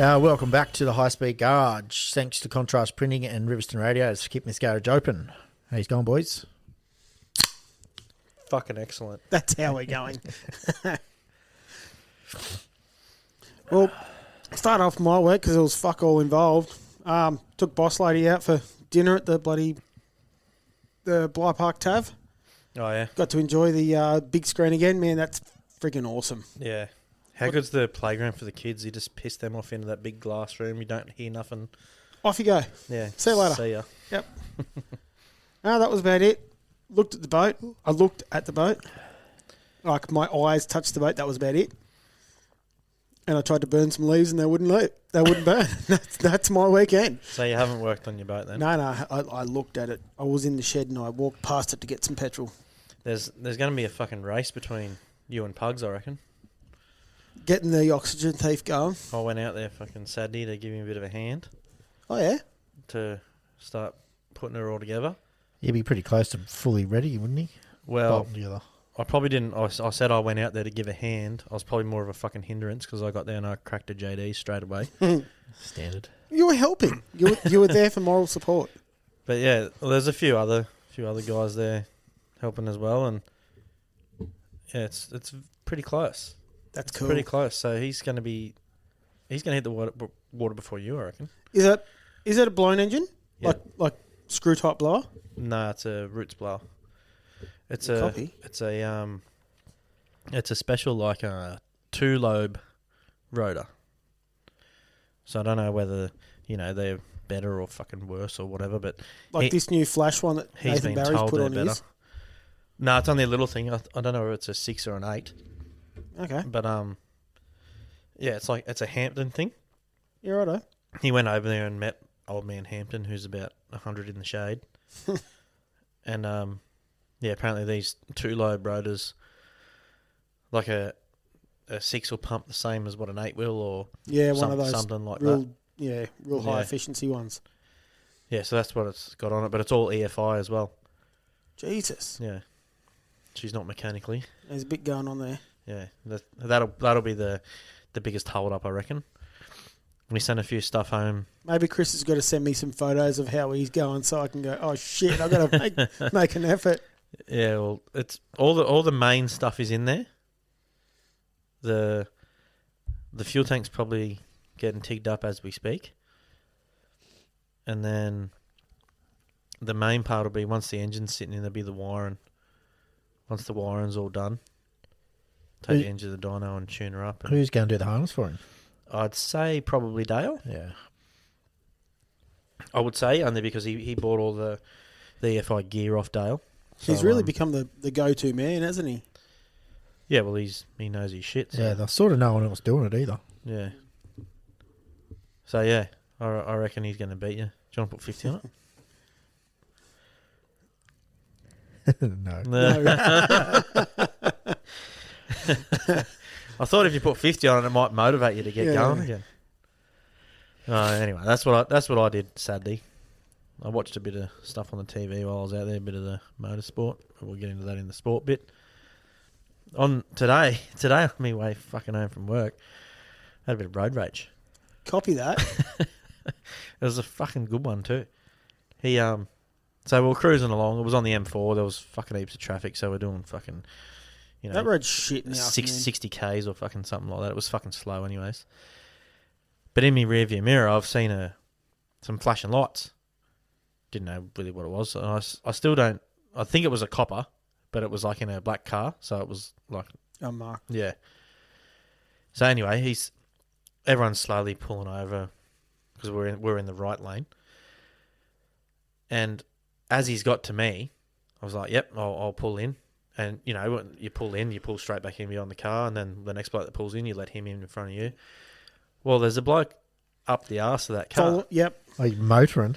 Welcome back to the High Speed Garage. Thanks to Contrast Printing and Riverston Radios for keeping this garage open. How you going, boys? Fucking excellent. That's how we're going. Well, start off my week because it was fuck all involved. Took Boss Lady out for dinner at the Bly Park Tav. Oh, yeah. Got to enjoy the big screen again. Man, that's freaking awesome. Yeah. How good's the playground for the kids? You just piss them off into that big glass room. You don't hear nothing. Off you go. Yeah. See you later. See ya. Yep. No, that was about it. Looked at the boat. I looked at the boat. Like, my eyes touched the boat. That was about it. And I tried to burn some leaves and they wouldn't burn. That's my weekend. So you haven't worked on your boat then? No. I looked at it. I was in the shed and I walked past it to get some petrol. There's going to be a fucking race between you and Pugs, I reckon. Getting the oxygen thief going. I went out there fucking Saturday to give him a bit of a hand. Oh, yeah? To start putting her all together. He'd be pretty close to fully ready, wouldn't he? Well, Bolting together. I probably didn't. I said I went out there to give a hand. I was probably more of a fucking hindrance because I got there and I cracked a JD straight away. Standard. You were helping. You were there for moral support. But yeah, well, there's a few other guys there helping as well, and yeah, it's pretty close. That's it's cool. Pretty close. So he's going to hit the water before you, I reckon. Is that a blown engine? Yep. Like screw type blower? No, it's a roots blower. It's Copy. It's a special like a 2-lobe rotor. So I don't know whether they're better or fucking worse or whatever, but like this new flash one that he's Nathan been Barry's told put they're on better. his. No, it's only a little thing. I don't know if it's a 6 or an 8. Okay. But yeah, it's a Hampton thing. Yeah, righto. He went over there and met old man Hampton, who's about 100 in the shade, and yeah, apparently these 2-lobe rotors, like a 6 will pump the same as what an 8 will, or one of those something like real, that. Yeah, real high efficiency ones. Yeah, so that's what it's got on it, but it's all EFI as well. Jesus. Yeah, she's not mechanically. There's a bit going on there. Yeah, that'll be the biggest hold up, I reckon. We sent a few stuff home. Maybe Chris has got to send me some photos of how he's going so I can go, oh shit, I've got to make an effort. Yeah, well, it's all the main stuff is in there. The fuel tank's probably getting tigged up as we speak. And then the main part will be once the engine's sitting in, there'll be the wiring. Once the wiring's all done, take the engine to the dyno and tune her up. Who's going to do the harness for him? I'd say probably Dale. Yeah. I would say, only because he bought all the EFI gear off Dale. So, He's really become the go-to man, hasn't he? Yeah, well, he knows his shit. So. Yeah, there's sort of no one else doing it either. Yeah. So, yeah, I reckon he's going to beat you. Do you want to put 50 on it? No. I thought if you put 50 on it, it might motivate you to get going again. Anyway, that's what I did Saturday. I watched a bit of stuff on the TV while I was out there, a bit of the motorsport. We'll get into that in the sport bit. On today on my way fucking home from work, I had a bit of road rage. Copy that. It was a fucking good one too. So we were cruising along. It was on the M4. There was fucking heaps of traffic, so we're doing fucking, that road's shit in the afternoon. 60 Ks or fucking something like that. It was fucking slow anyways. But in my rear view mirror, I've seen some flashing lights. Didn't know really what it was. I still don't. I think it was a copper, but it was like in a black car, so it was like unmarked. Yeah. So anyway, everyone's slowly pulling over because we're in the right lane. And as he's got to me, I was like, "Yep, I'll pull in." And you pull in, you pull straight back in behind the car, and then the next bloke that pulls in, you let him in front of you. Well, there's a bloke up the arse of that car. Yep. Like motoring.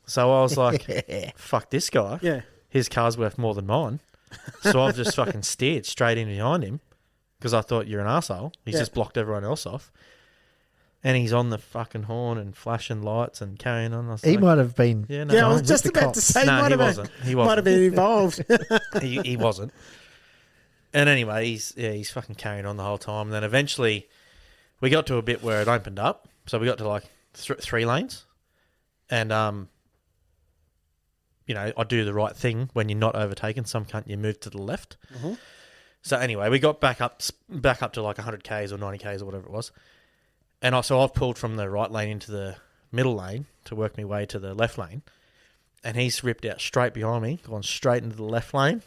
So I was like, fuck this guy. Yeah. His car's worth more than mine. So I've just fucking steered straight in behind him because I thought you're an arsehole. He's just blocked everyone else off. And he's on the fucking horn and flashing lights and carrying on. He might have been. Yeah, I was just about to say, no, he wasn't. Might have been involved. he wasn't. And anyway, he's fucking carrying on the whole time. And then eventually we got to a bit where it opened up So we got to like 3 lanes, and you know, I do the right thing when you're not overtaken. Some cunt, you move to the left. Mm-hmm. So anyway, we got back up to like 100 k's or 90 k's or whatever it was, and so I've pulled from the right lane into the middle lane to work my way to the left lane, and he's ripped out straight behind me, gone straight into the left lane,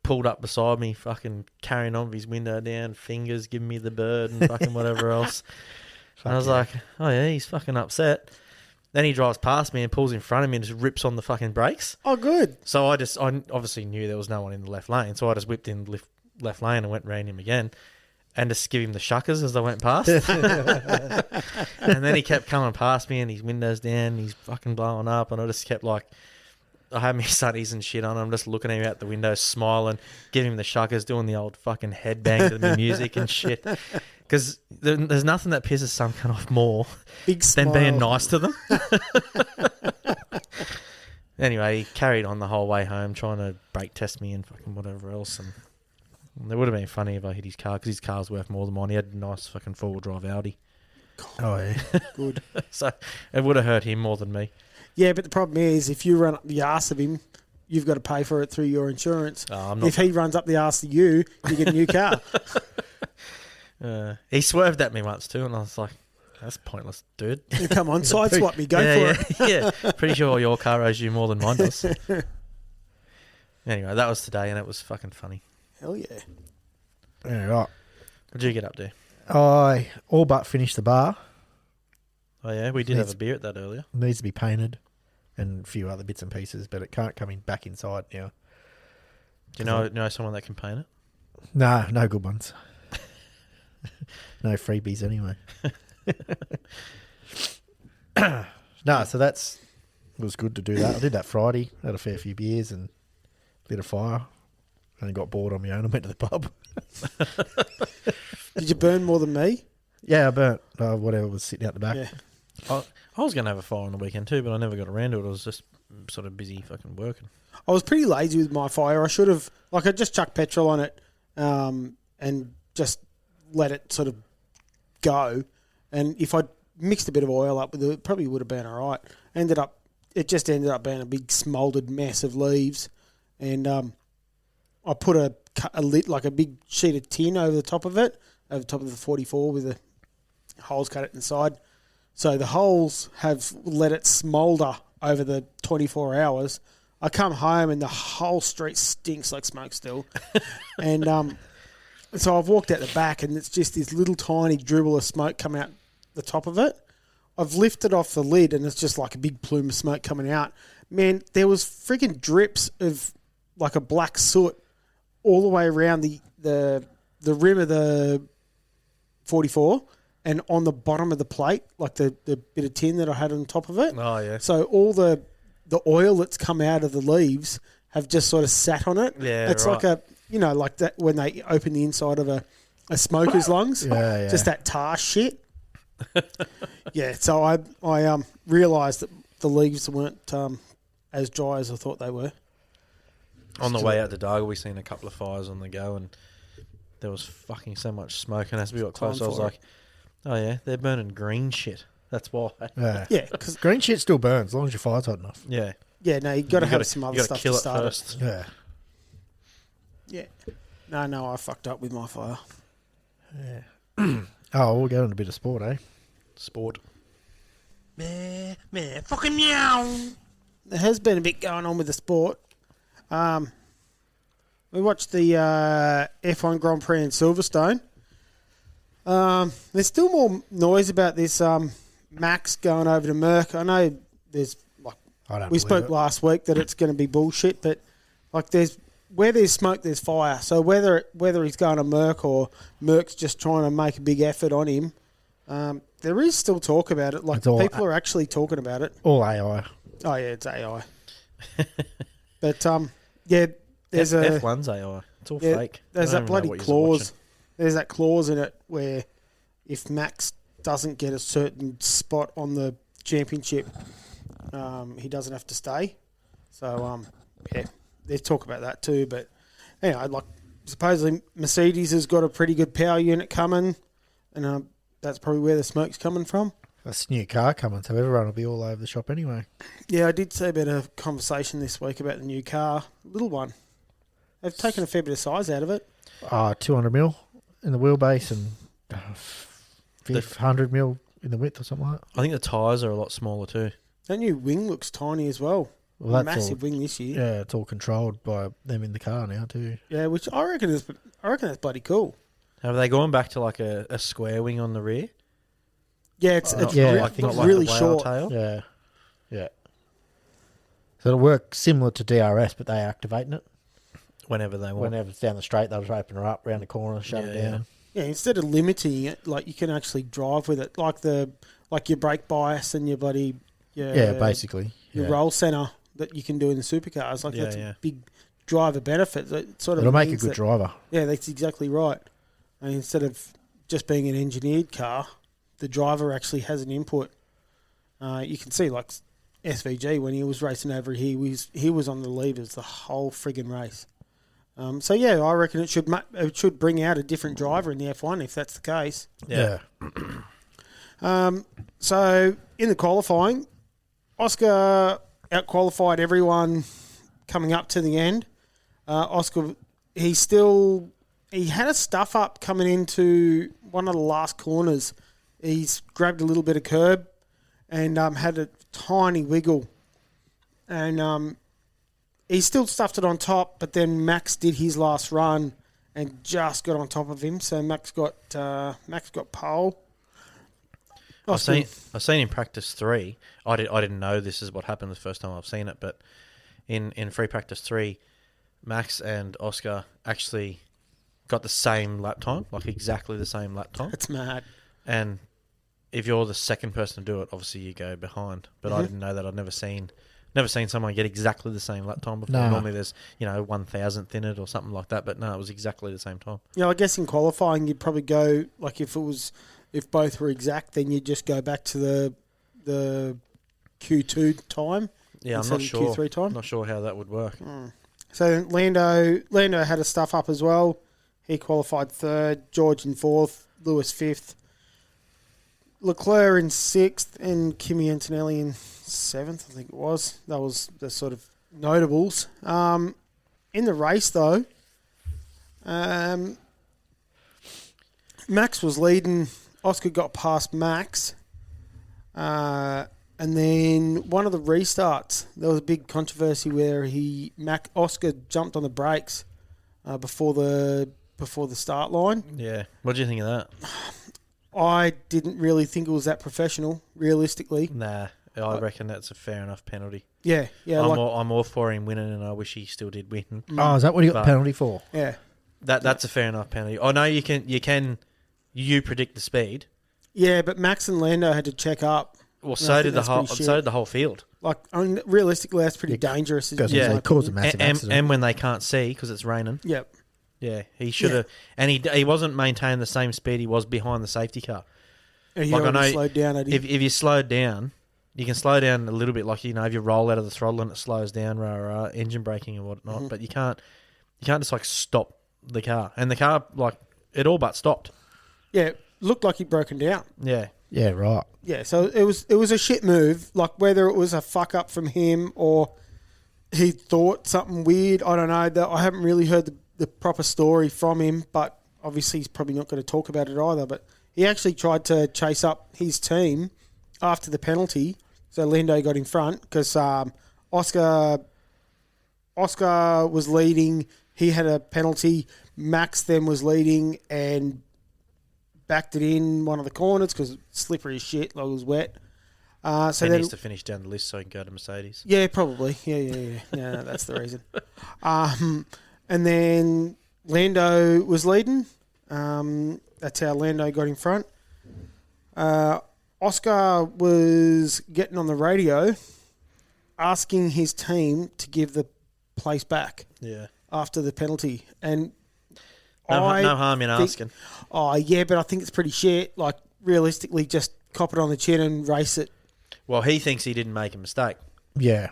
pulled up beside me, fucking carrying on with his window down, fingers giving me the bird and fucking whatever else. And I was like, oh yeah, he's fucking upset. Then he drives past me and pulls in front of me and just rips on the fucking brakes. Oh, good. So I obviously knew there was no one in the left lane, so I just whipped in the left lane and went and ran him again, and just give him the shuckers as I went past. And then he kept coming past me and his windows down, and he's fucking blowing up, and I just kept like, I had my sunnies and shit on. I'm just looking at him out the window, smiling, giving him the shuckers, doing the old fucking headbang to the music and shit. Because there's nothing that pisses some cunt off more than being nice to them. Anyway, he carried on the whole way home, trying to brake test me and fucking whatever else. And it would have been funny if I hit his car, because his car's worth more than mine. He had a nice fucking four-wheel drive Audi. Oh, yeah. Good. So it would have hurt him more than me. Yeah, but the problem is, if you run up the arse of him, you've got to pay for it through your insurance. If he runs up the arse of you, you get a new car. He swerved at me once too, and I was like, that's pointless, dude. Come on, sideswipe me, go for it. Yeah, pretty sure your car owes you more than mine does. Anyway, that was today, and it was fucking funny. Hell yeah. Yeah, right. What did you get up to? I all but finished the bar. Oh yeah, we did have a beer at that earlier. Needs to be painted and a few other bits and pieces, but it can't come in back inside now. Do you know someone that can paint it? No good ones. No freebies anyway. No, so it was good to do that. I did that Friday, had a fair few beers and lit a fire, and got bored on my own and went to the pub. Did you burn more than me? Yeah, I burnt whatever was sitting out the back. Yeah. I was going to have a fire on the weekend too, but I never got around to it. I was just sort of busy fucking working. I was pretty lazy with my fire. I should have, I just chucked petrol on it and just let it sort of go. And if I mixed a bit of oil up with it, probably would have been all right. It just ended up being a big smouldered mess of leaves. And I put a lit, like a big sheet of tin over the top of it, over the top of the 44 with the holes cut it inside. So the holes have let it smoulder over the 24 hours. I come home and the whole street stinks like smoke still. And so I've walked out the back and it's just this little tiny dribble of smoke coming out the top of it. I've lifted off the lid and it's just like a big plume of smoke coming out. Man, there was freaking drips of like a black soot all the way around the rim of the 44 and on the bottom of the plate, like the bit of tin that I had on top of it. Oh, yeah. So all the oil that's come out of the leaves have just sort of sat on it. Yeah, it's right. like like that when they open the inside of a smoker's lungs. Yeah. Just that tar shit. Yeah, so I realised that the leaves weren't as dry as I thought they were. On the way out to Dargle, we seen a couple of fires on the go, and there was fucking so much smoke. And as we got close, I was like, "Oh yeah, they're burning green shit. That's why." Yeah, because green shit still burns as long as your fire's hot enough. Yeah. Yeah, no, you've got to have some other stuff kill to it start first. it. Yeah. No, I fucked up with my fire. Yeah. Oh, we'll go on a bit of sport, eh? Sport. Meh, fucking meow. There has been a bit going on with the sport. We watched the F1 Grand Prix in Silverstone. There's still more noise about this Max going over to Merc. I know we spoke last week that it's going to be bullshit, but like where there's smoke, there's fire. So whether he's going to Merc or Merc's just trying to make a big effort on him, there is still talk about it. Like people are actually talking about it. All AI. Oh yeah, it's AI. But yeah, there's F1's AI. It's all fake. There's that bloody clause. There's that clause in it where if Max doesn't get a certain spot on the championship, he doesn't have to stay. So yeah, there's talk about that too. But anyway, like supposedly Mercedes has got a pretty good power unit coming, and that's probably where the smoke's coming from. That's a new car coming, so everyone will be all over the shop anyway. Yeah, I did see about a conversation this week about the new car, little one. They've taken a fair bit of size out of it. 200 mil in the wheelbase and 100 mil in the width or something like that. I think the tyres are a lot smaller too. That new wing looks tiny as well. Well, that's Massive wing this year. Yeah, it's all controlled by them in the car now too. Yeah, which I reckon that's bloody cool. Have they gone back to like a square wing on the rear? Yeah, it's Like really the whale short. tail? Yeah, yeah. So it'll work similar to DRS, but they activating it. Whenever they want. Whenever it's down the straight, they'll just open her up, round the corner, shut it down. Yeah, instead of limiting it, like you can actually drive with it, like your brake bias and your bloody Basically. your roll center that you can do in the supercars. Like that's a big driver benefit. It sort of It'll make a means good driver. Yeah, that's exactly right. And instead of just being an engineered car, the driver actually has an input. You can see like SVG when he was racing over, he was on the levers the whole friggin' race. So yeah, I reckon it should bring out a different driver in the F1 if that's the case. Yeah. So in the qualifying, Oscar out-qualified everyone coming up to the end. Oscar, he had a stuff up coming into one of the last corners. He's grabbed a little bit of curb and had a tiny wiggle. And he still stuffed it on top, but then Max did his last run and just got on top of him. So Max got pole. I've seen in practice 3. I didn't know this is what happened the first time I've seen it, but in free practice 3, Max and Oscar actually got the same lap time, like exactly the same lap time. That's mad. And if you're the second person to do it, obviously you go behind. But I didn't know that. I'd never seen someone get exactly the same lap time before. No. Normally there's 1,000th in it or something like that, but no, it was exactly the same time. Yeah, I guess in qualifying you'd probably go like if both were exact, then you'd just go back to the Q2 time. Yeah, I'm not sure. Q3 time. Not sure how that would work. So Lando had a stuff up as well. He qualified 3rd, George in 4th, Lewis 5th, Leclerc in 6th, and Kimi Antonelli in 7th, I think it was. That was the sort of notables. In the race, though, Max was leading. Oscar got past Max. And then one of the restarts, there was a big controversy where Oscar jumped on the brakes before the start line. Yeah. What do you think of that? I didn't really think it was that professional, realistically. Nah, I reckon that's a fair enough penalty. Yeah. I'm all for him winning, and I wish he still did win. Oh, is that what he got the penalty for? Yeah. That's a fair enough penalty. Oh no, you predict the speed. Yeah, but Max and Lando had to check up. Well, so did the whole field. Like, realistically, that's pretty dangerous. Yeah, it caused a massive accident. And when they can't see because it's raining. Yep. Yeah, he should have, and he wasn't maintaining the same speed he was behind the safety car. And he slowed down. If you slowed down, you can slow down a little bit. Like if you roll out of the throttle and it slows down, engine braking and whatnot. But you can't just like stop the car. And the car it all but stopped. Yeah, looked like he'd broken down. Yeah. Yeah, right. Yeah, so it was a shit move. Like whether it was a fuck up from him or he thought something weird, I don't know. I haven't really heard the proper story from him, but obviously he's probably not going to talk about it either. But he actually tried to chase up his team after the penalty, so Lando got in front because Oscar was leading. He had a penalty. Max then was leading and backed it in one of the corners because it's slippery as shit, like it was wet. So he then needs to finish down the list so he can go to Mercedes. Yeah, probably. Yeah. No, that's the reason. And then Lando was leading. That's how Lando got in front. Oscar was getting on the radio asking his team to give the place back after the penalty. And no harm in asking. Oh, yeah, but I think it's pretty shit. Like, realistically, just cop it on the chin and race it. Well, he thinks he didn't make a mistake. Yeah.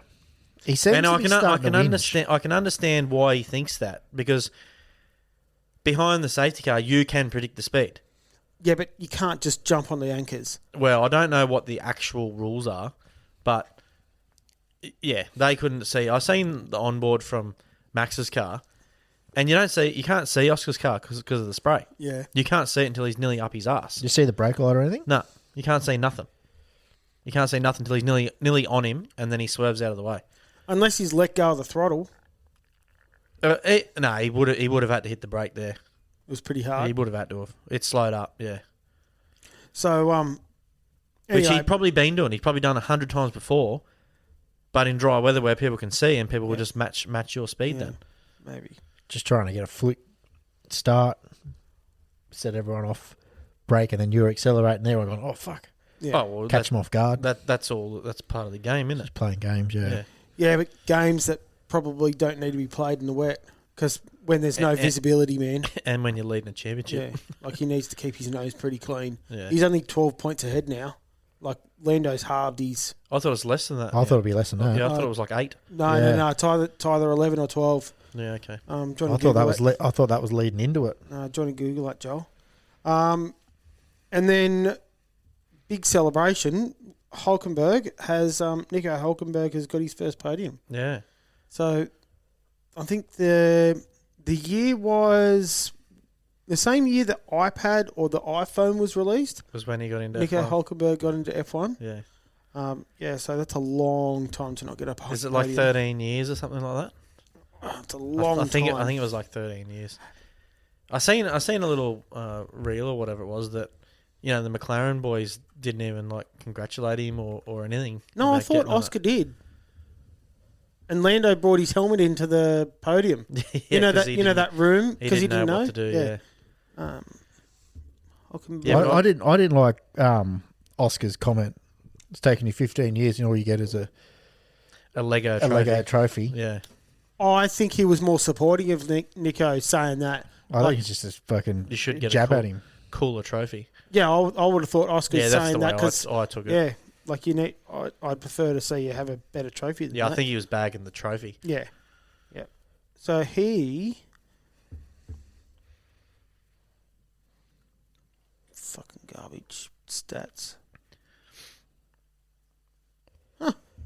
He seems and to I be can starting to understand. I can understand why he thinks that because behind the safety car, you can predict the speed. Yeah, but you can't just jump on the anchors. Well, I don't know what the actual rules are, but yeah, they couldn't see. I seen the onboard from Max's car, and you can't see Oscar's car because of the spray. Yeah. You can't see it until he's nearly up his ass. Did you see the brake light or anything? No, you can't see nothing. You can't see nothing until he's nearly on him, and then he swerves out of the way. Unless he's let go of the throttle. No, he would have had to hit the brake there. It was pretty hard. He would have had to have. It slowed up, yeah. So, Which anyway, he'd probably been doing. He'd probably done 100 times before, but in dry weather where people can see and people will just match your speed then. maybe. Just trying to get a flick start, set everyone off, brake, and then you were accelerating there. We're going, oh, fuck. Yeah. Oh, well, Catch them off guard. That's all. That's part of the game, isn't it? Just playing games, yeah. Yeah, but games that probably don't need to be played in the wet because when there's no visibility, man. And when you're leading a championship. Yeah, like he needs to keep his nose pretty clean. Yeah. He's only 12 points ahead now. Like Lando's halved his. I thought it was less than that. I thought it'd be less than that. Yeah, I thought it was like 8. No, Yeah. no. It's either 11 or 12. Yeah, okay. I thought that was leading into it. Do you want to Google that, Joel? And then big celebration. Hulkenberg has Nico Hulkenberg has got his first podium. Yeah. So I think the year was the same year the iPad or the iPhone was released. Was when he got into Nico F1. Hulkenberg got into F1. Yeah. Yeah, so that's a long time to not get up. Is it like 13 years or something like that? It's a long I think time. I think it was like 13 years. I seen a little reel or whatever it was that the McLaren boys didn't even like congratulate him or anything. No, I about thought getting on Oscar did. And Lando brought his helmet into the podium. Yeah, you know 'cause that he that room because he didn't know what to do. Yeah. Hulkenberg. I didn't like Oscar's comment. It's taken you 15 years, and all you get is a Lego trophy. Lego trophy. Yeah. I think he was more supporting of Nico saying that. I think it's just a fucking You should get jab a at him. cooler trophy. Yeah, I would have thought Oscar's Yeah, that's saying the way that because I took it. yeah, like you need. I'd prefer to see you have a better trophy than Yeah, that. I think he was bagging the trophy. Yeah. So he fucking garbage stats.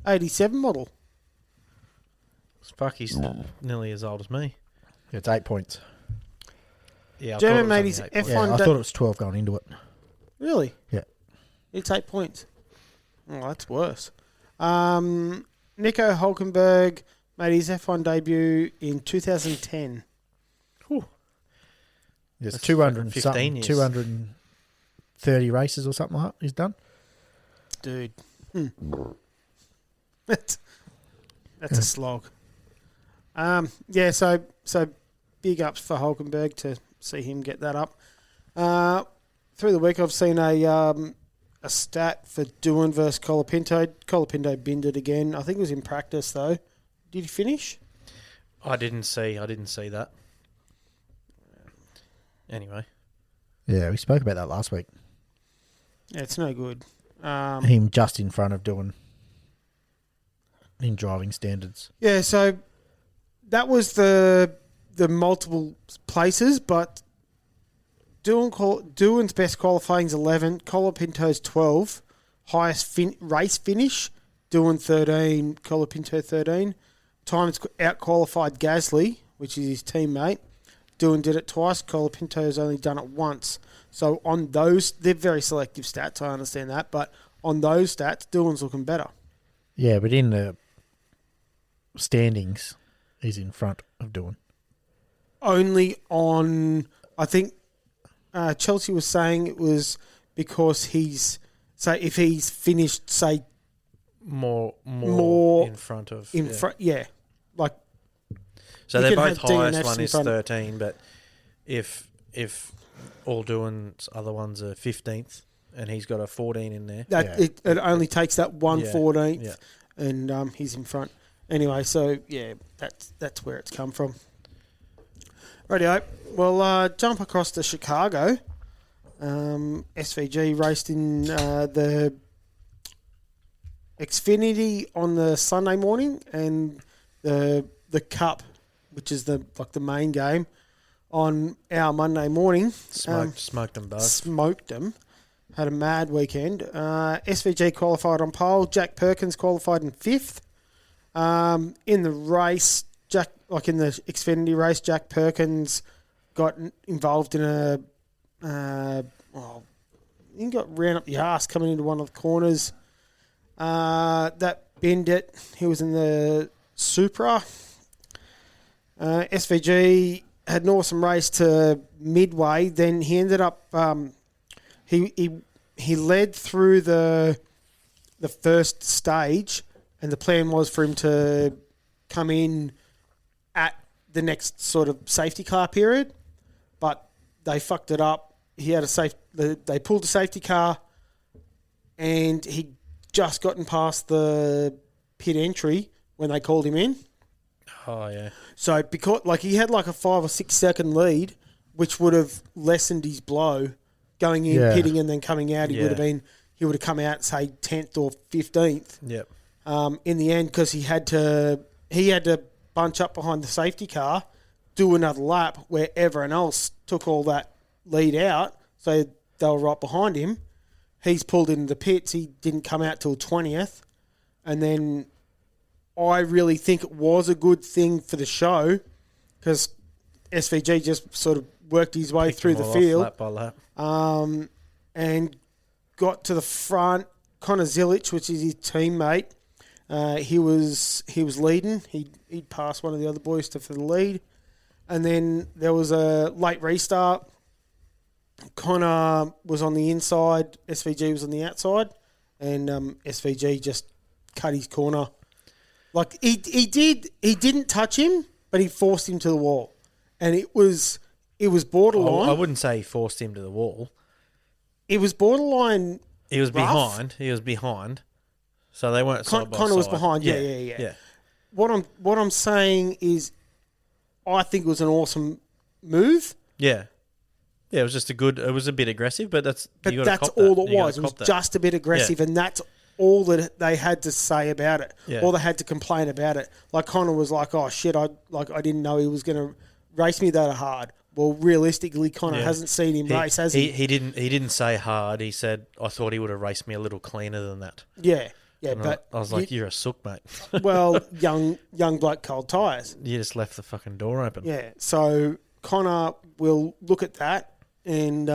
87 model. Fuck, he's nearly as old as me. It's 8 points. Yeah, I German thought it made was his only 8 F1 points. Yeah, I thought it was 12 going into it. Really? Yeah. It's 8 points. Oh, that's worse. Nico Hulkenberg made his F1 debut in 2010. There's That's 200 and 15 something, years. 230 races or something like that he's done. Dude. That's a slog. Yeah, so big ups for Hulkenberg to see him get that up. Through the week, I've seen a stat for Doohan versus Colapinto. Colapinto binned it again. I think it was in practice though. Did he finish? I didn't see that. Anyway. Yeah, we spoke about that last week. Yeah, it's no good. Him just in front of doing in driving standards. Yeah, so that was the multiple places, but Doohan's best qualifying is 11, Colapinto's 12, highest race finish, Doohan 13, Colapinto 13. Times out-qualified Gasly, which is his teammate. Doohan did it twice, Colapinto's only done it once. So on those, they're very selective stats, I understand that, but on those stats, Doohan's looking better. Yeah, but in the standings, he's in front of Doohan. Only on, I think Chelsea was saying it was because if he's finished, say, more in front of front, yeah, like. So you they're can both have highest. DNFs One in is front. 13, but if all Doohan's other ones are 15th, and he's got a 14 in there. It only takes that 1/14th, Yeah. and he's in front. Anyway, so yeah, that's where it's come from. Rightio. Well, jump across to Chicago. SVG raced in the Xfinity on the Sunday morning, and the Cup, which is the main game, on our Monday morning. Smoked them both. Smoked them. Had a mad weekend. SVG qualified on pole. Jack Perkins qualified in 5th. In the race, in the Xfinity race, Jack Perkins got involved in he got ran up the arse coming into one of the corners. That binned it. He was in the Supra. SVG had an awesome race to midway. Then he ended up he led through the first stage, and the plan was for him to come in at the next sort of safety car period, but they fucked it up. He had they pulled the safety car, and he just gotten past the pit entry when they called him in. Oh yeah. So because he had a 5 or 6 second lead, which would have lessened his blow going in, pitting, and then coming out. He would have come out say 10th or 15th. Yep. In the end, because he had to bunch up behind the safety car, do another lap where everyone else took all that lead out, so they were right behind him. He's pulled into the pits. He didn't come out till 20th, and then I really think it was a good thing for the show because SVG just sort of worked his way through the field, lap by lap. And got to the front. Connor Zilic, which is his teammate, he was leading. He'd passed one of the other boys for the lead, and then there was a late restart. Connor was on the inside, SVG was on the outside, and SVG just cut his corner. He didn't touch him, but he forced him to the wall, and it was borderline. I wouldn't say he forced him to the wall. It was borderline. He was rough. behind. He was behind. So they weren't side by Connor side. was behind. Yeah. What I'm saying is, I think it was an awesome move. Yeah. Yeah, it was just it was a bit aggressive, but that's all it was. It was just a bit aggressive, and that's all that they had to say about it. Yeah. All they had to complain about it. Connor was like, "Oh shit, I didn't know he was going to race me that hard." Well, realistically, Connor hasn't seen him race, has he? He didn't say hard. He said, "I thought he would have raced me a little cleaner than that." Yeah, and but I was like, "You're a sook, mate." Well, young bloke, cold tyres. You just left the fucking door open. Yeah, so Connor will look at that and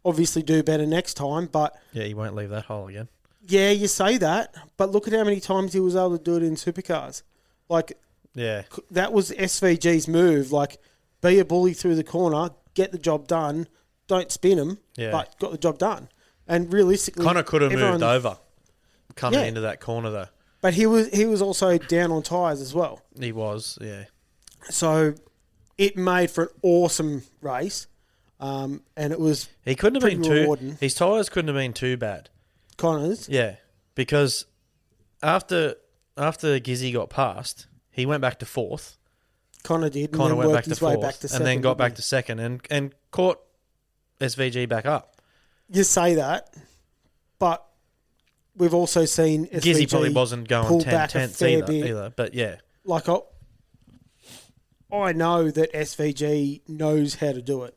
obviously do better next time. But yeah, he won't leave that hole again. Yeah, you say that, but look at how many times he was able to do it in supercars. Yeah, that was SVG's move. Be a bully through the corner, get the job done, don't spin him, but got the job done. And realistically, Connor could have moved over coming into that corner though. But he was also down on tyres as well. He was, yeah. So it made for an awesome race, and it was he couldn't have been rewarding. His tyres couldn't have been too bad. Connor's, yeah, because after Gizzy got past, he went back to 4th. Connor did. Connor and went worked back his to way 4th, back to second, and then got back to 2nd, and caught SVG back up. You say that, but we've also seen SVG Gizzy probably wasn't going 10th either, but yeah. I know that SVG knows how to do it.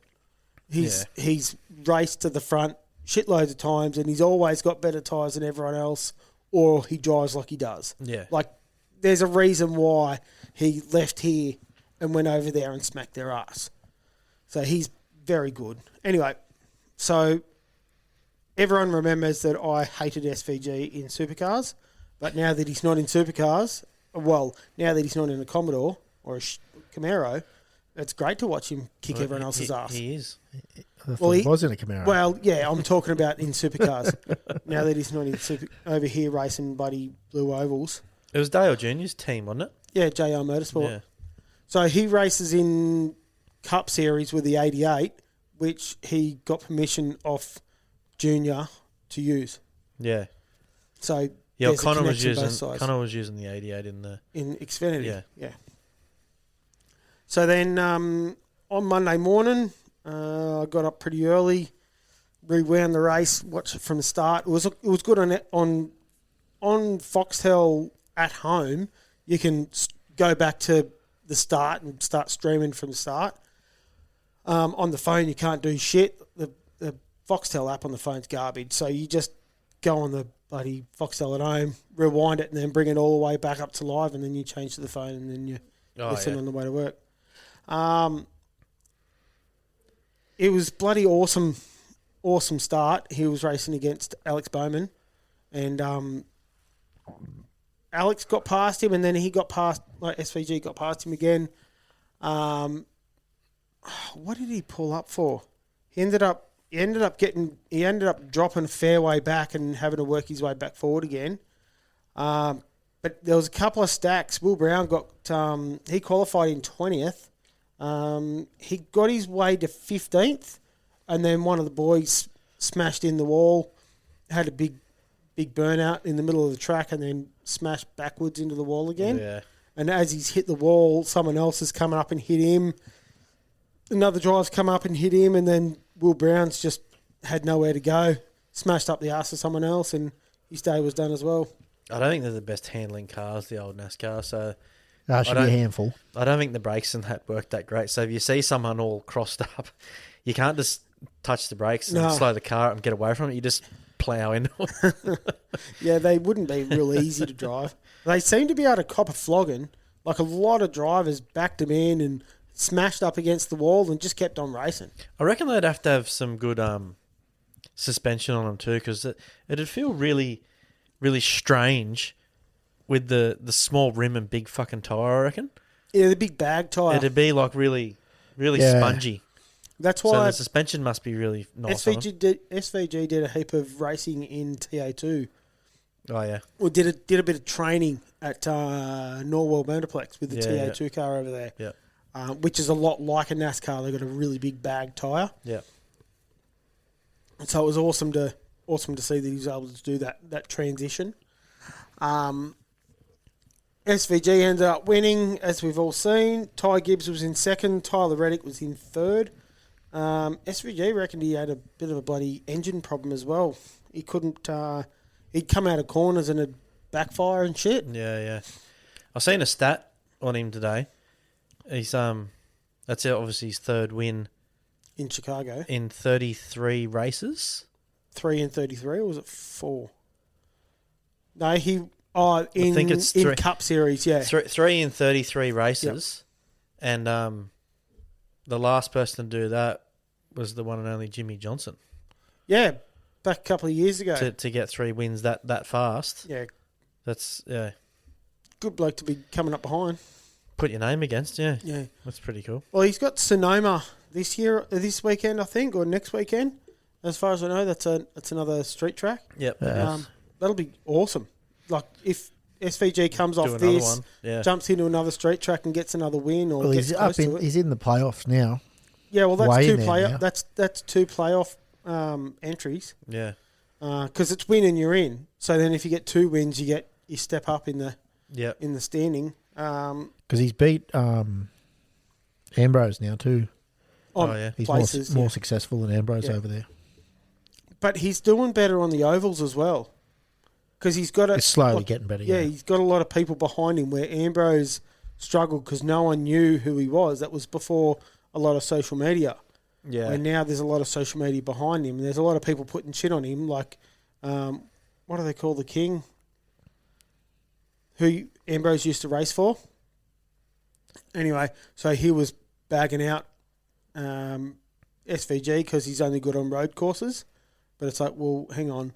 He's raced to the front shitloads of times, and he's always got better tyres than everyone else, or he drives like he does. Yeah. There's a reason why he left here and went over there and smacked their ass. So he's very good. Anyway, so everyone remembers that I hated SVG in supercars, but now that he's not in supercars, now that he's not in a Commodore or a Camaro, it's great to watch him kick everyone else's ass. He is. I thought he was in a Camaro. Well, yeah, I'm talking about in supercars. Now that he's not over here racing bloody blue ovals. It was Dale Jr.'s team, wasn't it? Yeah, JR Motorsport. Yeah. So he races in Cup Series with the 88, which he got permission off Junior to use. Yeah. So Connor was using the 88 in Xfinity. Yeah. So then on Monday morning, I got up pretty early, rewound the race, watched it from the start. It was good on Foxtel at home. You can go back to the start and start streaming from the start. On the phone, you can't do shit. The Foxtel app on the phone's garbage. So you just go on the bloody Foxtel at home, rewind it, and then bring it all the way back up to live, and then you change to the phone, and then you listen on the way to work. It was bloody awesome start. He was racing against Alex Bowman, and Alex got past him, and then he got past, like SVG got past him again. What did he pull up for? He ended up dropping a fair way back and having to work his way back forward again. But there was a couple of stacks. Will Brown he qualified in 20th. He got his way to 15th, and then one of the boys smashed in the wall, had a big burnout in the middle of the track, and then smashed backwards into the wall again. Yeah. And as he's hit the wall, someone else is coming up and hit him. Another driver's come up and hit him, and then Will Brown's just had nowhere to go, smashed up the arse of someone else, and his day was done as well. I don't think they're the best handling cars, the old NASCAR, so... That should be a handful. I don't think the brakes and that work that great. So if you see someone all crossed up, you can't just touch the brakes and slow the car up and get away from it. You just plough into it. Yeah, they wouldn't be real easy to drive. They seem to be able to cop a flogging. Like a lot of drivers backed them in and smashed up against the wall and just kept on racing. I reckon they'd have to have some good suspension on them too, because it'd feel really, really strange with the small rim and big fucking tyre, I reckon. Yeah, the big bag tyre. It'd be like really, really spongy. That's why So the suspension must be really nice. SVG did a heap of racing in TA2. Oh yeah. Or did a bit of training at Norwell Motorplex with the TA2 car over there. Yeah. Which is a lot like a NASCAR. They've got a really big bag tyre. Yeah. And so it was awesome to see that he was able to do that transition. SVG ended up winning, as we've all seen. Ty Gibbs was in second. Tyler Reddick was in third. SVG reckoned he had a bit of a bloody engine problem as well. He couldn't... he'd come out of corners and it'd backfire and shit. Yeah. I've seen a stat on him today. He's that's obviously his third win In Chicago. in 33 races. 3 in 33, or was it 4? No, I think it's in Cup Series, yeah. Three in 33 races. Yep. And the last person to do that was the one and only Jimmy Johnson. Yeah, back a couple of years ago. To get 3 wins that fast. Yeah. That's, good bloke to be coming up behind. Put your name against, yeah. Yeah. That's pretty cool. Well, he's got Sonoma this weekend, I think, or next weekend. As far as I know, that's another street track. Yep. That'll be awesome. Like, if SVG comes off this, jumps into another street track and gets another win, or gets close to it. He's in the playoffs now. Yeah, well, that's two playoff. That's 2 playoff entries. Yeah. Because it's win and you're in. So then, if you get 2 wins, you step up in the standing. Because he's beat Ambrose now too. He's places, more successful than Ambrose over there. But he's doing better on the ovals as well. Because he's got it's slowly getting better. Yeah, he's got a lot of people behind him where Ambrose struggled because no one knew who he was. That was before a lot of social media. Yeah. And now there's a lot of social media behind him. And there's a lot of people putting shit on him, like, what do they call the king? Who Ambrose used to race for. Anyway, so he was bagging out SVG because he's only good on road courses. But it's like, well, hang on.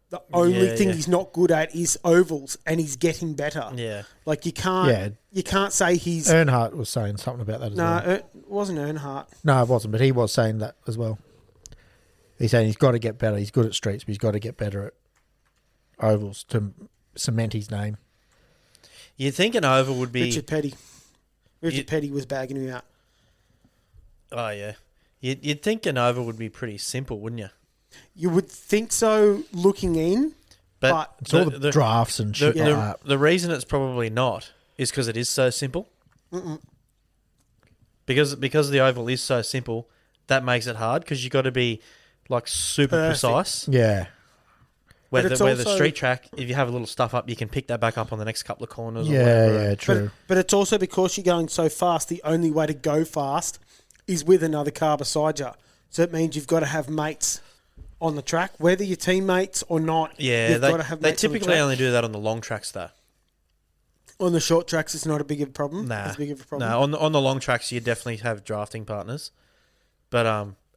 The only thing he's not good at is ovals, and he's getting better. Yeah. Like, you can't say he's... Earnhardt was saying something about that as well. No, it wasn't Earnhardt. No, it wasn't, but he was saying that as well. He's saying he's got to get better. He's good at streets, but he's got to get better at ovals to cement his name. You'd think an oval would be... Richard Petty was bagging him out. Oh, yeah. You'd think an oval would be pretty simple, wouldn't you? You would think so looking in, but it's all the drafts and shit like that. The reason it's probably not is because it is so simple. Mm-mm. Because the oval is so simple, that makes it hard because you've got to be like super precise. Yeah. Where the street track, if you have a little stuff up, you can pick that back up on the next couple of corners. Yeah, true. But it's also because you're going so fast, the only way to go fast is with another car beside you. So it means you've got to have mates on the track, whether you're teammates or not. Yeah, you've got to have they mates on the typically track. only do that on the long tracks, though. On the short tracks, it's not a big of a problem. Nah, As big of a problem. no. On the long tracks, you definitely have drafting partners, but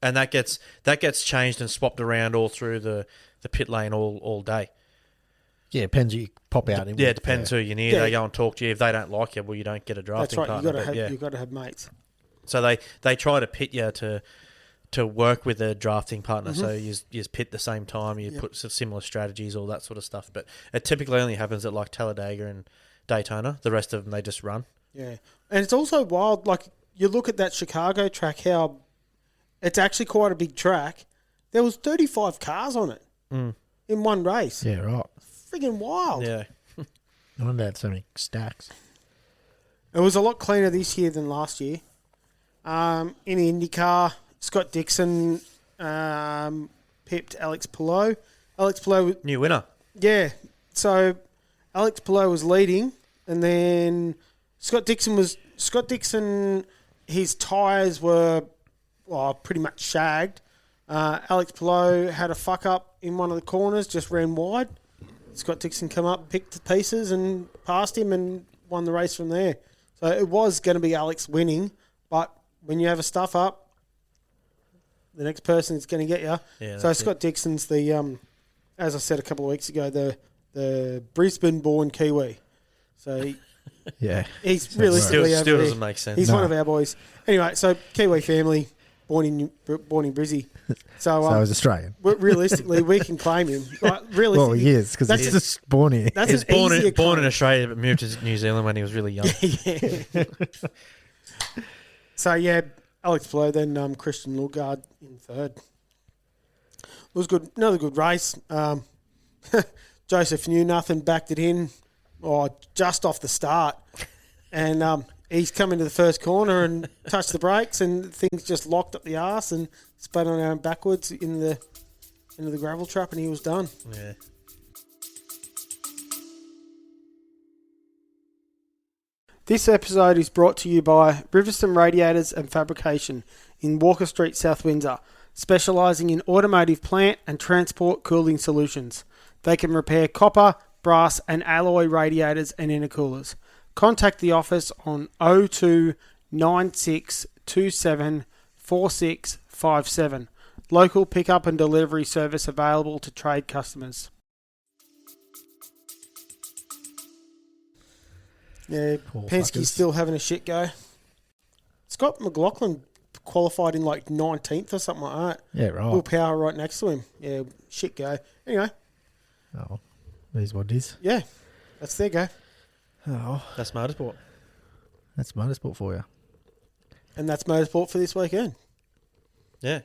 and that gets changed and swapped around all through the pit lane all day. Yeah, depends who you pop out in. Yeah, it depends who you're near. Yeah. They go and talk to you. If they don't like you, well, you don't get a That's drafting right. partner. You've got to have mates. So they try to pit you to work with a drafting partner. So you pit the same time. You put some similar strategies, all that sort of stuff. But it typically only happens at like Talladega and Daytona. The rest of them, they just run. Yeah. And it's also wild. Like, you look at that Chicago track, how it's actually quite a big track. There was 35 cars on it in one race. Yeah, right. Friggin' wild. Yeah. I wonder they had so many stacks. It was a lot cleaner this year than last year. In the IndyCar, Scott Dixon pipped Alex Palou. Alex Palou, New winner. yeah. So Alex Palou was leading, and then Scott Dixon, his tyres were pretty much shagged. Alex Palou had a fuck up in one of the corners, just ran wide. Scott Dixon come up, picked the pieces, and passed him and won the race from there. So it was going to be Alex winning, but when you have a stuff up, the next person is going to get you. Yeah, so that's Scott Dixon's the, as I said a couple of weeks ago, the Brisbane-born Kiwi. So Yeah. he's So realistically Still over there. doesn't make sense. He's No. one of our boys. Anyway, so Kiwi family, born in Brizzy. So, So I was Australian. realistically, we can claim him. Like, realistically, Well, he is, because that's he's a- just born here. that's He was an born easier in claim. Australia, but moved to New Zealand when he was really young. Yeah. So, yeah, Alex Palou, then Christian Lugard in third. It was good. Another good race. Joseph knew nothing, backed it in just off the start. And he's come into the first corner and touched the brakes, and things just locked up the arse and spun on backwards into the gravel trap, and he was done. Yeah. This episode is brought to you by Riverstone Radiators and Fabrication in Walker Street, South Windsor, specialising in automotive plant and transport cooling solutions. They can repair copper, brass and alloy radiators and intercoolers. Contact the office on 02 9627 4657. Local pickup and delivery service available to trade customers. Yeah, Poor Penske's fuckers. still having a shit go. Scott McLaughlin qualified in like 19th or something like that. Yeah, right. Will Power right next to him. Yeah, shit go. Anyway, Oh, there's what it is. yeah, that's their go. Oh, That's motorsport. that's motorsport for you. And that's motorsport for this weekend. Yeah.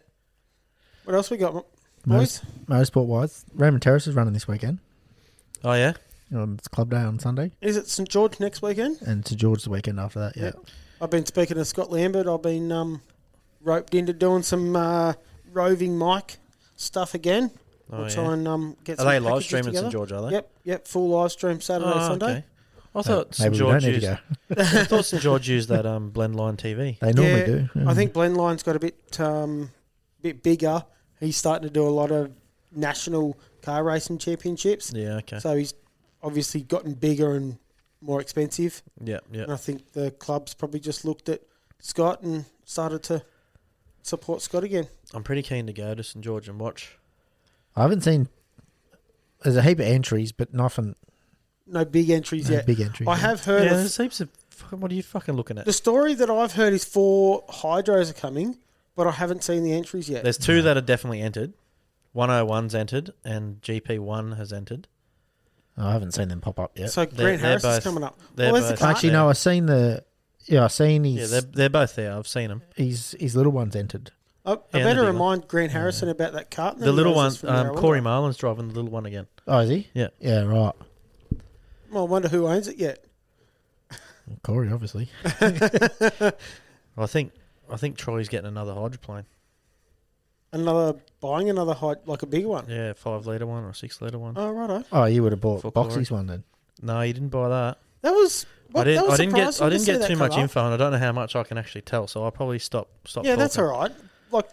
What else we got, boys? Motorsport-wise, Raymond Terrace is running this weekend. Oh, yeah? It's Club Day on Sunday, Is it St George next weekend? and St George the weekend after that, yeah. I've been speaking to Scott Lambert. I've been roped into doing some roving mic stuff again. Oh, We'll yeah. try and get Are some they live packages streaming together. St George, are they? Yep, full live stream Saturday, Oh, Sunday. okay. I thought St Maybe we don't George need used. to go. I thought St George used that Blendline TV. They normally Yeah, do. I think Blendline's got a bit bigger. He's starting to do a lot of national car racing championships. Yeah. Okay. So he's obviously gotten bigger and more expensive. Yeah. Yeah. And I think the club's probably just looked at Scott and started to support Scott again. I'm pretty keen to go to St George and watch. I haven't seen. There's a heap of entries, but nothing. No big entries No yet. big entries. I yet. have heard Yeah, of there's heaps of. What are you fucking looking at? the story that I've heard is 4 hydros are coming, but I haven't seen the entries yet. There's 2 that are definitely entered. 101's entered, and GP1 has entered. I haven't seen them pop up yet. So Grant they're Harris is both- coming up. they're Where's the both- car? Actually, no. I've seen the. Yeah, I've seen Yeah, his. they're both there. I've seen them. his little ones entered. I Yeah, better the big remind Grant Harrison about that cart. The little one, Corey Marlin's driving the little one again. Oh, is he? Yeah. Yeah, right. Well, I wonder who owns it yet. Corey, obviously. I think Troy's getting another hydroplane. Buying another like a bigger one. Yeah, 5 litre one or 6 litre one. Oh, righto. Oh, you would have bought For Boxy's one then. No, you didn't buy that. That was. I didn't get see that too much come up. info, and I don't know how much I can actually tell. So I'll probably stop. Yeah, that's all right. Like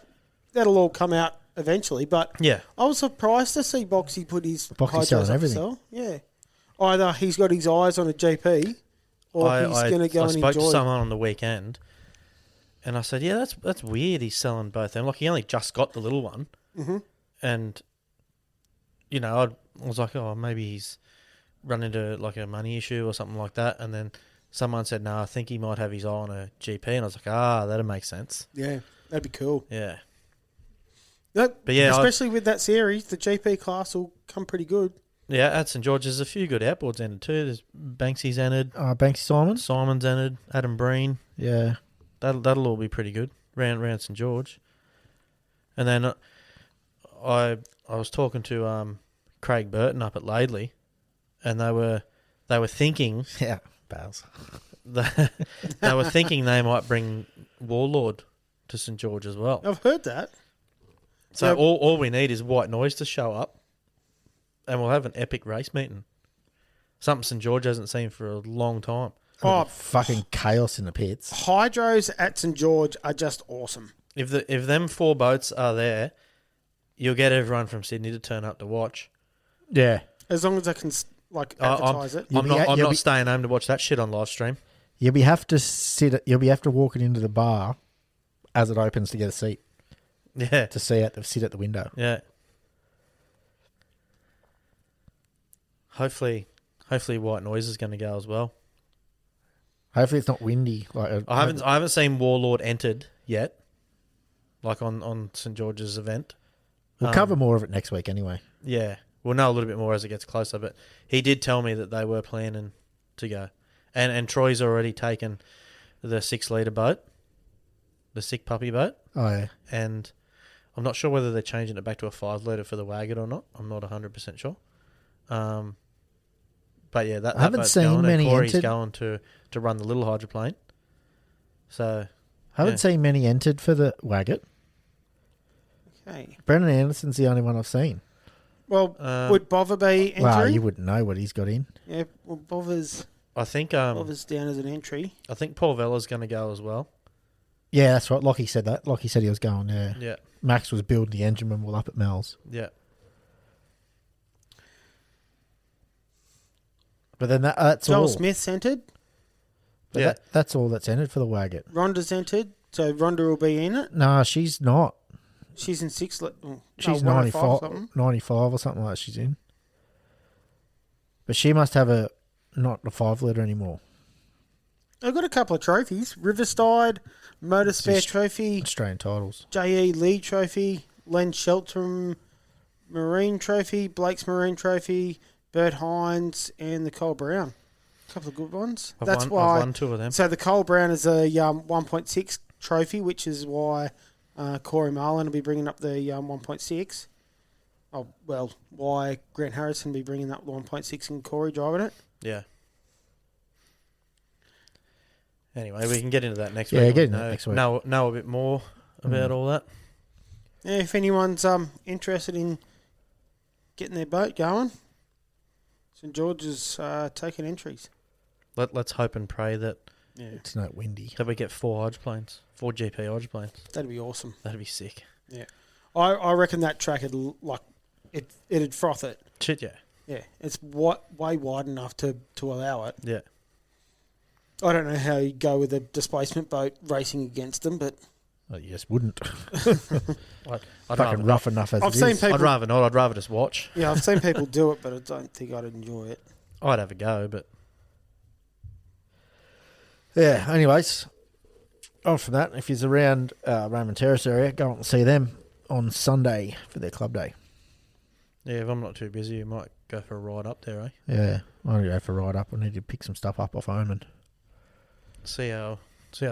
that'll all come out eventually. But Yeah, I was surprised to see Boxy put his Boxy's hydros selling up for everything. sale. Yeah, either he's got his eyes on a GP, or he's going to go I and spoke enjoy. to someone on the weekend, and I said, "Yeah, that's weird. He's selling both of them. Like he only just got the little one, and I was like, oh, maybe he's run into like a money issue or something like that." And then someone said, "No, I think he might have his eye on a GP," and I was like, that'll make sense. Yeah, that'd be cool. Yeah, But yeah, especially with that series, the GP class will come pretty good. yeah. At St George's, there's a few good outboards entered too. There's Banksy's entered, Banksy Simons. Simon's entered, Adam Breen. Yeah. That'll all be pretty good round St George. And then I was talking to Craig Burton up at Laidley, and they were thinking Yeah. Bales. they were thinking they might bring Warlord to St George as well. I've heard that. So Yeah. all we need is White Noise to show up, and we'll have an epic race meeting. Something St George hasn't seen for a long time. Oh, Fucking chaos in the pits. hydros at St George are just awesome. If them 4 boats are there, you'll get everyone from Sydney to turn up to watch. Yeah. As long as I can advertise it. I'm not staying home to watch that shit on live stream. You'll be have to walking into the bar as it opens to get a seat Yeah, to sit at the window. yeah. Hopefully, White Noise is going to go as well. Hopefully it's not windy. I haven't seen Warlord entered yet, like on St George's event. We'll cover more of it next week anyway. Yeah, we'll know a little bit more as it gets closer. But he did tell me that they were planning to go, and Troy's already taken the 6-litre boat, the sick puppy boat, Oh yeah. and I'm not sure whether they're changing it back to a 5-litre for the Wagon or not. I'm not 100% sure. But yeah, that haven't boat's seen going, many and Corey's entered. going to run the little hydroplane. So Haven't seen many entered for the Waggot. Okay. Brendan Anderson's the only one I've seen. Well, would Bother be entering? Well, you wouldn't know what he's got in. Yeah, well, Bother's I think down as an entry. I think Paul Vella's going to go as well. Yeah, that's right. Lockie said that. Lockie said he was going, yeah. Yeah, Max was building the engine when we were up at Mel's. yeah. But then that's Joel all. Smith's entered. But Yeah. that's all that's entered for the Waggot. Rhonda's entered. So Rhonda will be in it. No, she's not. She's in 6. She's 105 95 or something like that she's in. But she must have not a 5-litre anymore. I've got a couple of trophies. Riverside, Motor Spare Just- Trophy, Australian titles. J.E. Lee Trophy, Len Shelton Marine Trophy, Blake's Marine Trophy, Bert Hines, and the Cole Brown. A couple of good ones. I've won 2 of them. So the Cole Brown is a 1.6 trophy, which is why Corey Marlin will be bringing up the 1.6. Oh, well, why Grant Harrison will be bringing up the 1.6 and Corey driving it. Yeah. Anyway, we can get into that next Yeah, week. get into that next week. Know a bit more about all that. Yeah, if anyone's interested in getting their boat going, St George's taking entries. Let's hope and pray that It's not windy. we get 4 hydroplanes, 4 GP hydroplanes. That'd be awesome. That'd be sick. Yeah, I reckon that track it'd froth it. Shit, yeah. Yeah, it's way wide enough to allow it. Yeah. I don't know how you go with a displacement boat racing against them, but Well, you just wouldn't. I'd rather Fucking rough enough as I've it seen is. people. I'd rather not. I'd rather just watch. Yeah, I've seen people do it, but I don't think I'd enjoy it. I'd have a go, but Yeah, anyways. On from that, if he's around Raymond Terrace area, go and see them on Sunday for their club day. yeah, if I'm not too busy, you might go for a ride up there, eh? Yeah, I want to go for a ride up. I need to pick some stuff up off Omen. See how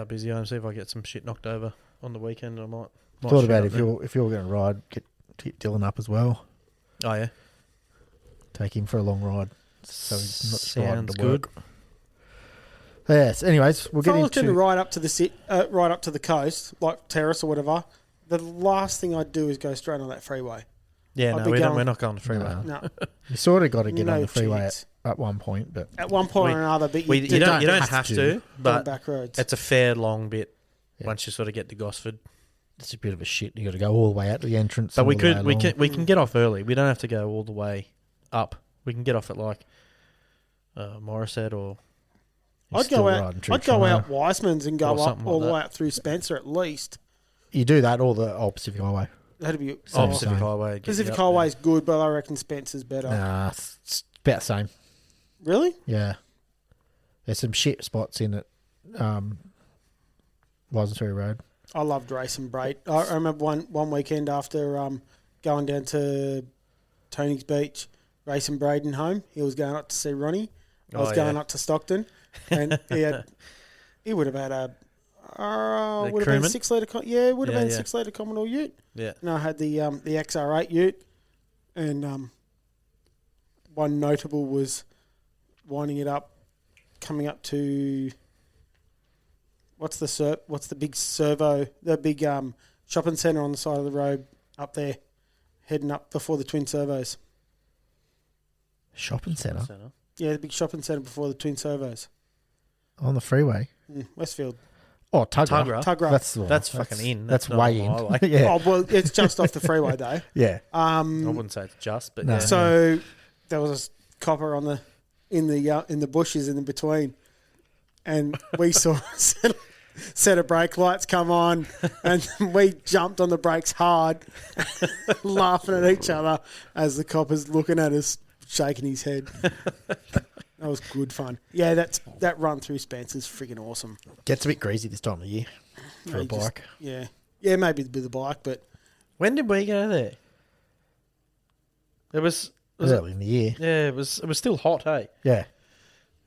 busy I am. See if I get some shit knocked over on the weekend. I might Thought shoot about up if you're going to ride, get Dylan up as well. there. Oh yeah, Take him for a long ride, so he's not just riding sounds to good. work. Yes. Anyways, we'll If get I was going to into. ride up to right up to the coast, like Terrace or whatever, the last thing I'd do is go straight on that freeway. Yeah, I'd no, be we're going- not going the freeway. No. No, You sort of got to get no on the freeway chance. at one point, but At one point or another, but You don't have to, but back roads. it's a fair long bit Yeah. once you sort of get to Gosford. it's a bit of a shit. You got to go all the way out to the entrance. But and we all the way could we along. can we can get off early. We don't have to go all the way up. We can get off at like Morisset or You're I'd still go out. riding through I'd go out Toronto. Weissman's and go Or up something all like the way that. up through Spencer at least. You do that or the old Pacific Highway. That'd be Same Pacific same. Highway. get Pacific you up Highway's good, but I reckon Spencer's better. Nah, it's about the same. Really? Yeah. There's some shit spots in it. Wasn't Road. I loved racing Braid. I remember one weekend after going down to Tony's Beach, racing Braden home. He was going up to see Ronnie. I was going up to Stockton, and he would have had a would have been Crewman? 6 litre. It would have Yeah, been yeah. 6 litre Commodore Ute. Yeah. And I had the XR8 Ute, and one notable was winding it up, coming up to what's the big servo, the big shopping centre on the side of the road up there, heading up before the twin servos. Shopping centre Yeah, the big shopping centre before the twin servos. on the freeway. Westfield. Oh, Tuggerah. Tuggerah. That's fucking in. That's That's way not on in. the highway. yeah. Oh, well, it's just off the freeway though. Yeah. I wouldn't say it's just, but No. yeah. So there was a copper in the bushes in between, and we saw a set of brake lights come on, and we jumped on the brakes hard, laughing at each other as the copper's looking at us, shaking his head. That was good fun. Yeah, that run through Spencer's freaking awesome. Gets a bit greasy this time of year for a You just- bike. yeah, maybe with a bike, but When did we go there? It was Early in the year. yeah, it was still hot, hey. Yeah.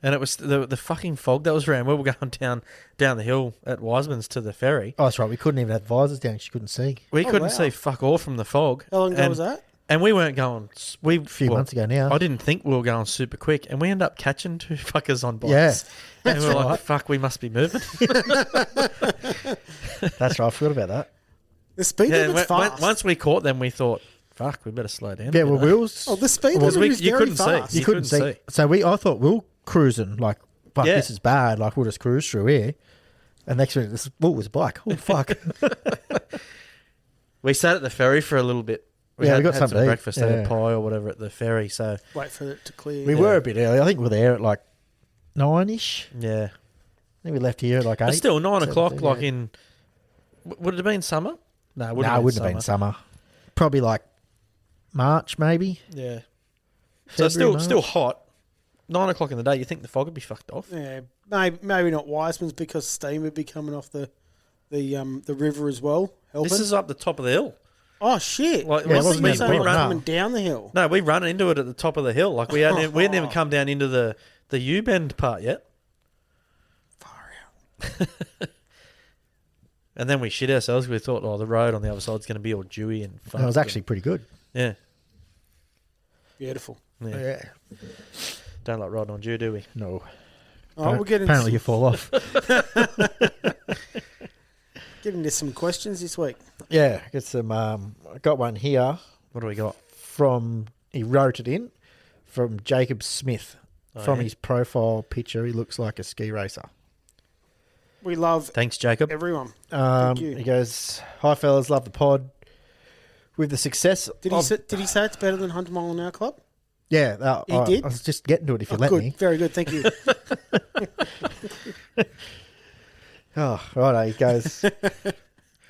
And it was the fucking fog that was around. We were going down the hill at Wiseman's to the ferry. Oh, that's right. We couldn't even have visors down 'cause you couldn't see. We Oh, couldn't wow. see fuck all from the fog. how long ago and, was that? And we weren't going. A few months ago now. I didn't think we were going super quick, and we ended up catching two fuckers on bikes. Yeah. And we were right. like, "Fuck, we must be moving." That's right. I forgot about that. The speed Yeah, limit's fast. once we caught them, we thought, "Fuck, we better slow down." Yeah, a bit, well, eh?" Will's... Oh, the speed Well, limit is you very couldn't see. fast. you couldn't see. couldn't see. So I thought Will cruising, like, fuck, Yeah. this is bad. Like, we'll just cruise through here. And next minute, Will was a bike. Oh, fuck. We sat at the ferry for a little bit. We got something some to eat. breakfast, had Yeah. a pie or whatever at the ferry. So Wait for it to clear. We were a bit early. I think we were there at like 9-ish. yeah, I think we left here at like 8. but still 9:00, 7:30, like yeah. in. Would it have been summer? No, it No, it wouldn't have been summer. Probably like March, maybe. Yeah. So February, still March. hot. 9:00 in the day. You think the fog would be fucked off? Yeah, maybe not Wiseman's because steam would be coming off the river as well. Helping. This is up the top of the hill. Oh shit! Like, Yeah, it I thought wasn't you were meant to saying be, it was no. coming down the hill. No, we run into it at the top of the hill. Like we hadn't even come down into the U bend part yet. Far out. And then we shit ourselves. We thought, oh, the road on the other side's going to be all dewy and fun. It was actually pretty good. yeah. Beautiful. Yeah. Don't like riding on dew, do we? No. Oh, we're getting Apparently you fall off. into some questions this week. Yeah, get some. I got one here What do we got? from. He wrote it in from Jacob Smith. Oh, From yeah. his profile picture, he looks like a ski racer. We love Thanks, Jacob. everyone. Thank you. He goes, "Hi fellas, love the pod. With the success, Did he say it's better than 100 Mile an Hour Club? yeah, He did? I was just getting to it if you let Good, me. very good. Thank you. Oh, right. He goes,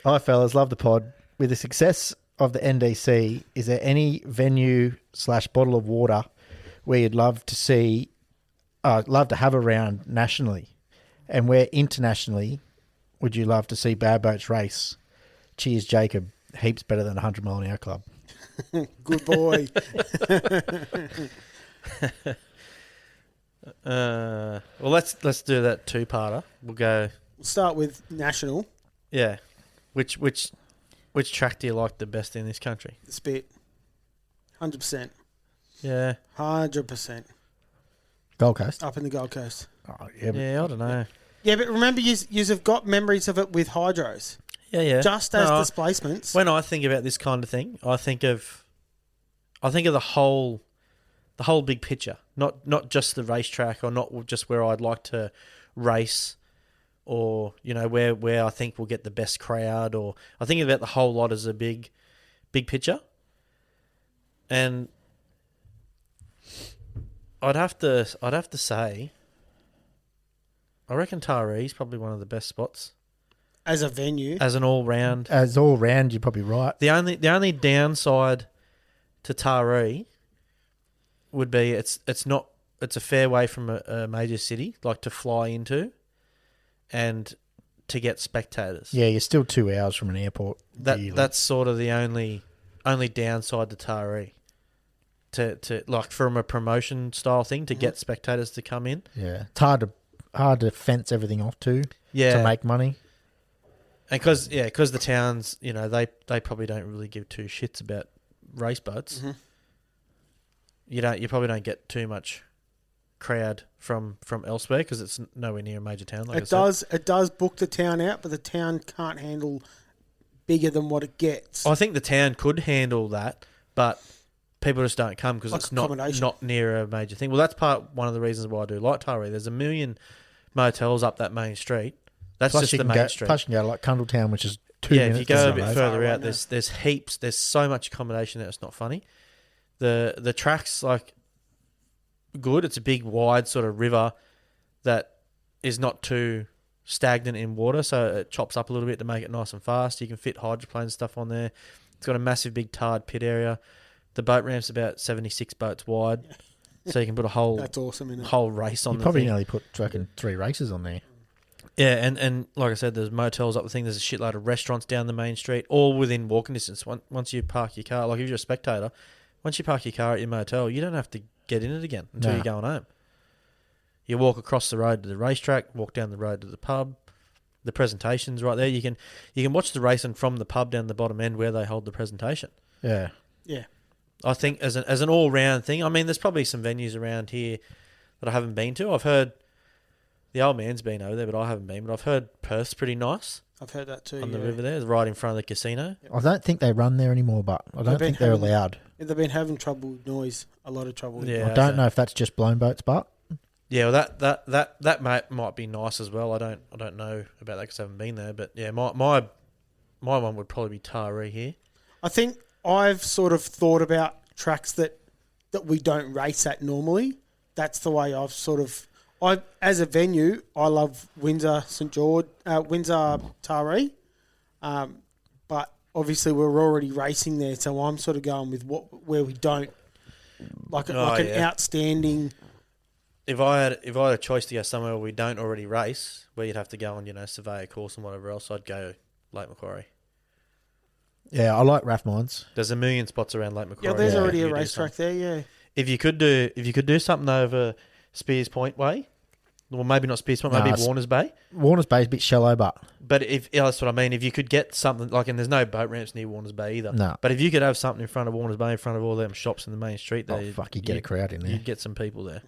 "Hi fellas, love the pod. With the success of the NDC, is there any venue/bottle of water where you'd love to see, love to have around nationally, and where internationally would you love to see Bad Boats race? Cheers, Jacob. Heaps better than 100 Mile an Hour Club." Good boy. Well, let's do that two-parter. We'll go. We'll start with national. Yeah. Which track do you like the best in this country? The Spit. 100%. Yeah. 100%. Gold Coast. Up in the Gold Coast. Oh, yeah, but Yeah, I don't know. Yeah, but remember, you have got memories of it with hydros. Yeah. Just as No, displacements. when I think about this kind of thing, I think of the whole the whole big picture, not just the racetrack or not just where I'd like to race, or where I think we'll get the best crowd, or I think about the whole lot as a big picture. And I'd have to say, I reckon Taree's probably one of the best spots As a venue. as an all round. As all round, you're probably right. The only downside to Taree would be it's a fair way from a major city, like to fly into, and to get spectators. Yeah, you're still 2 hours from an airport. really. That's sort of the only downside to Taree. To like from a promotion style thing to get spectators to come in. Yeah, it's hard to fence everything off to make money. And because the towns, they probably don't really give two shits about race boats. Mm-hmm. You probably don't get too much crowd from elsewhere because it's nowhere near a major town. Like It does book the town out, but the town can't handle bigger than what it gets. I think the town could handle that, but people just don't come because Like it's not accommodation. near a major thing. Well, that's one of the reasons why I do like Taree. There's a million motels up that main street. That's Plus just you the can main go, street. plus you can go to like Cundletown, which is 2 minutes. If you go a down the bit road. further Far out, away there's heaps. There's so much accommodation there. It's not funny. The track's like good. It's a big, wide sort of river that is not too stagnant in water, so it chops up a little bit to make it nice and fast. You can fit hydroplane stuff on there. It's got a massive big tarred pit area. The boat ramp's about 76 boats wide, so you can put a whole That's awesome, isn't it? whole race on You the probably thing. nearly put 3 races on there. Yeah, and like I said, there's motels up the thing. There's a shitload of restaurants down the main street, all within walking distance. Once you park your car, like if you're a spectator, once you park your car at your motel, you don't have to get in it again until No. you're going home. You walk across the road to the racetrack, walk down the road to the pub. The presentation's right there. You can watch the racing from the pub down the bottom end where they hold the presentation. Yeah. Yeah. I think as an all round thing. I mean, there's probably some venues around here that I haven't been to. I've heard the old man's been over there, but I haven't been. But I've heard Perth's pretty nice I've heard that too. on the yeah. river there, right in front of the casino. I don't think they run there anymore, but I don't They've been think they're having- allowed. Yeah, they've been having trouble with noise, a lot of trouble. Yeah. I don't so- know if that's just blown boats, but Yeah, well, that might be nice as well. I don't know about that because I haven't been there. But yeah, my one would probably be Taree here. I think I've sort of thought about tracks that we don't race at normally. That's the way I've sort of... as a venue, I love Windsor, St George, Windsor, Taree. But obviously we're already racing there, so I'm sort of going with where we don't. Like an outstanding... If I had a choice to go somewhere where we don't already race, where you'd have to go on, survey a course and whatever else, I'd go Lake Macquarie. yeah, I like Rathmines. There's a million spots around Lake Macquarie. Yeah, there's Yeah. already You a could do racetrack there, yeah. If you could do something over Spears Point way, well, maybe not Spears Point, maybe Nah, Warners Bay. Warner's Bay's a bit shallow, but But that's what I mean. If you could get something like, and there's no boat ramps near Warners Bay either. No. But if you could have something in front of Warners Bay, in front of all them shops in the main street, there, you get a crowd in there. You'd get some people there.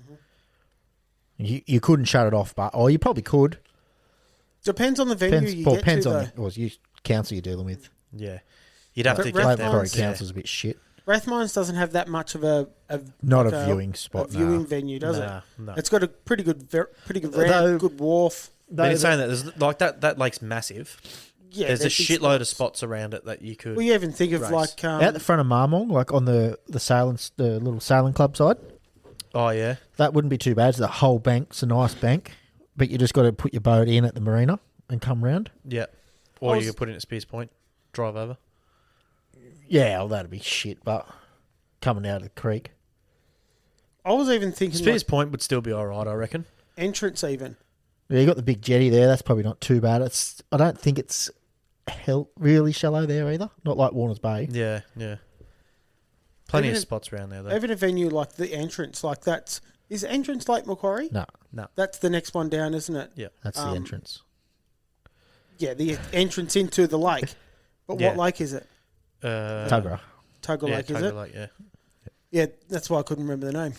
You couldn't shut it off, but you probably could. Depends on the venue you get depends to, on though. the council you're dealing with. Yeah, you'd have But to Rathmines- get them. Macquarie Yeah. Council's a bit shit. Rathmines doesn't have that much of a Not like a viewing spot. a viewing nah. venue, does Nah, it? no. It's got a pretty good ramp, Though- good wharf. But in saying that, there's like that lake's massive. Yeah, There's a big shitload of spots around it that you could. Well, you even think of race. like Out the front of Marmong, like on the little sailing club side, Oh yeah, that wouldn't be too bad. It's a whole bank. It's a nice bank, but you just got to put your boat in at the marina and come round. yeah. Or I you was- could put it at Spears Point, drive over. Yeah, well, that'd be shit, but coming out of the creek. I was even thinking Spears like Point would still be all right, I reckon. entrance even. Yeah, you got the big jetty there. That's probably not too bad. I don't think it's really shallow there either. Not like Warners Bay. Yeah, yeah. Plenty Even of if- spots around there though. Even a venue like the entrance, like is entrance Lake Macquarie? No, That's the next one down, isn't it? Yeah. that's the entrance. Yeah, the entrance into the lake. But Yeah. what lake is it? Tuggerah. Tugger Yeah, Lake, is Tugger it? Lake, yeah. Yeah, that's why I couldn't remember the name.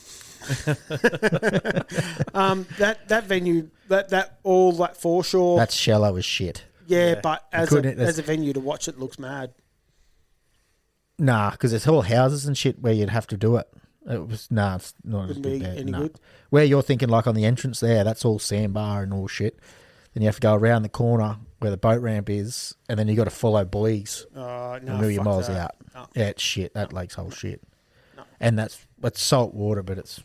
That venue, that foreshore. That's shallow as shit. yeah, Yeah. but couldn't- as a venue to watch it looks mad. Nah, because it's all houses and shit where you'd have to do it. It was it's not as Wouldn't good be there. any Nah. good. Where you're thinking, like on the entrance there, that's all sandbar and all shit. Then you have to go around the corner where the boat ramp is, and then you got to follow buoys No, a million fuck miles that. out. No. Yeah, it's shit. That lake's whole shit. No. And it's salt water, but it's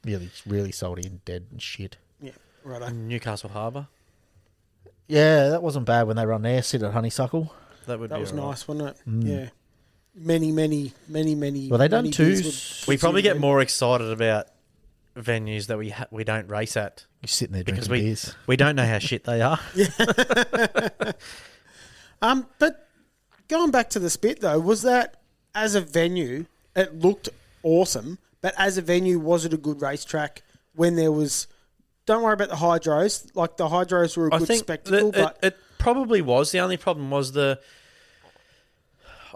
really, really salty and dead and shit. Yeah, righto. Newcastle Harbour. Yeah, that wasn't bad when they run there. Sit at Honeysuckle. That would That be was all right. nice, wasn't it? Mm. Yeah. Many. Well, they done many two beers s- would We probably consume get more excited about venues that we don't race at You're sitting there because drinking beers. we don't know how shit they are. But going back to the Spit though, was that as a venue? It looked awesome, but as a venue, was it a good racetrack? When there was, don't worry about the hydros. Like the hydros were a I good think spectacle, but it probably was. The only problem was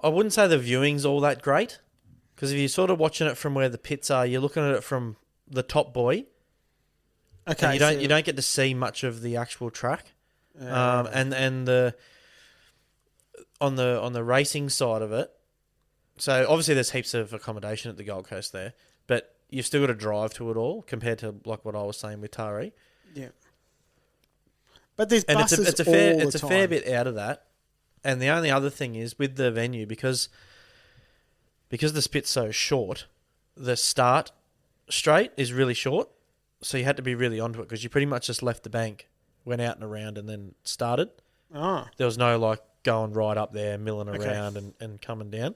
I wouldn't say the viewing's all that great, because if you're sort of watching it from where the pits are, you're looking at it from the top buoy, okay, and you don't get to see much of the actual track. And the on the racing side of it, so obviously there's heaps of accommodation at the Gold Coast there, but you've still got to drive to it all compared to like what I was saying with Taree. yeah. But there's And buses it's a fair all the it's a time. fair bit out of that. And the only other thing is with the venue, because the Spit's so short, the start straight is really short, so you had to be really onto it because you pretty much just left the bank, went out and around, and then started. Ah, There was no like going right up there, milling Okay. around and coming down.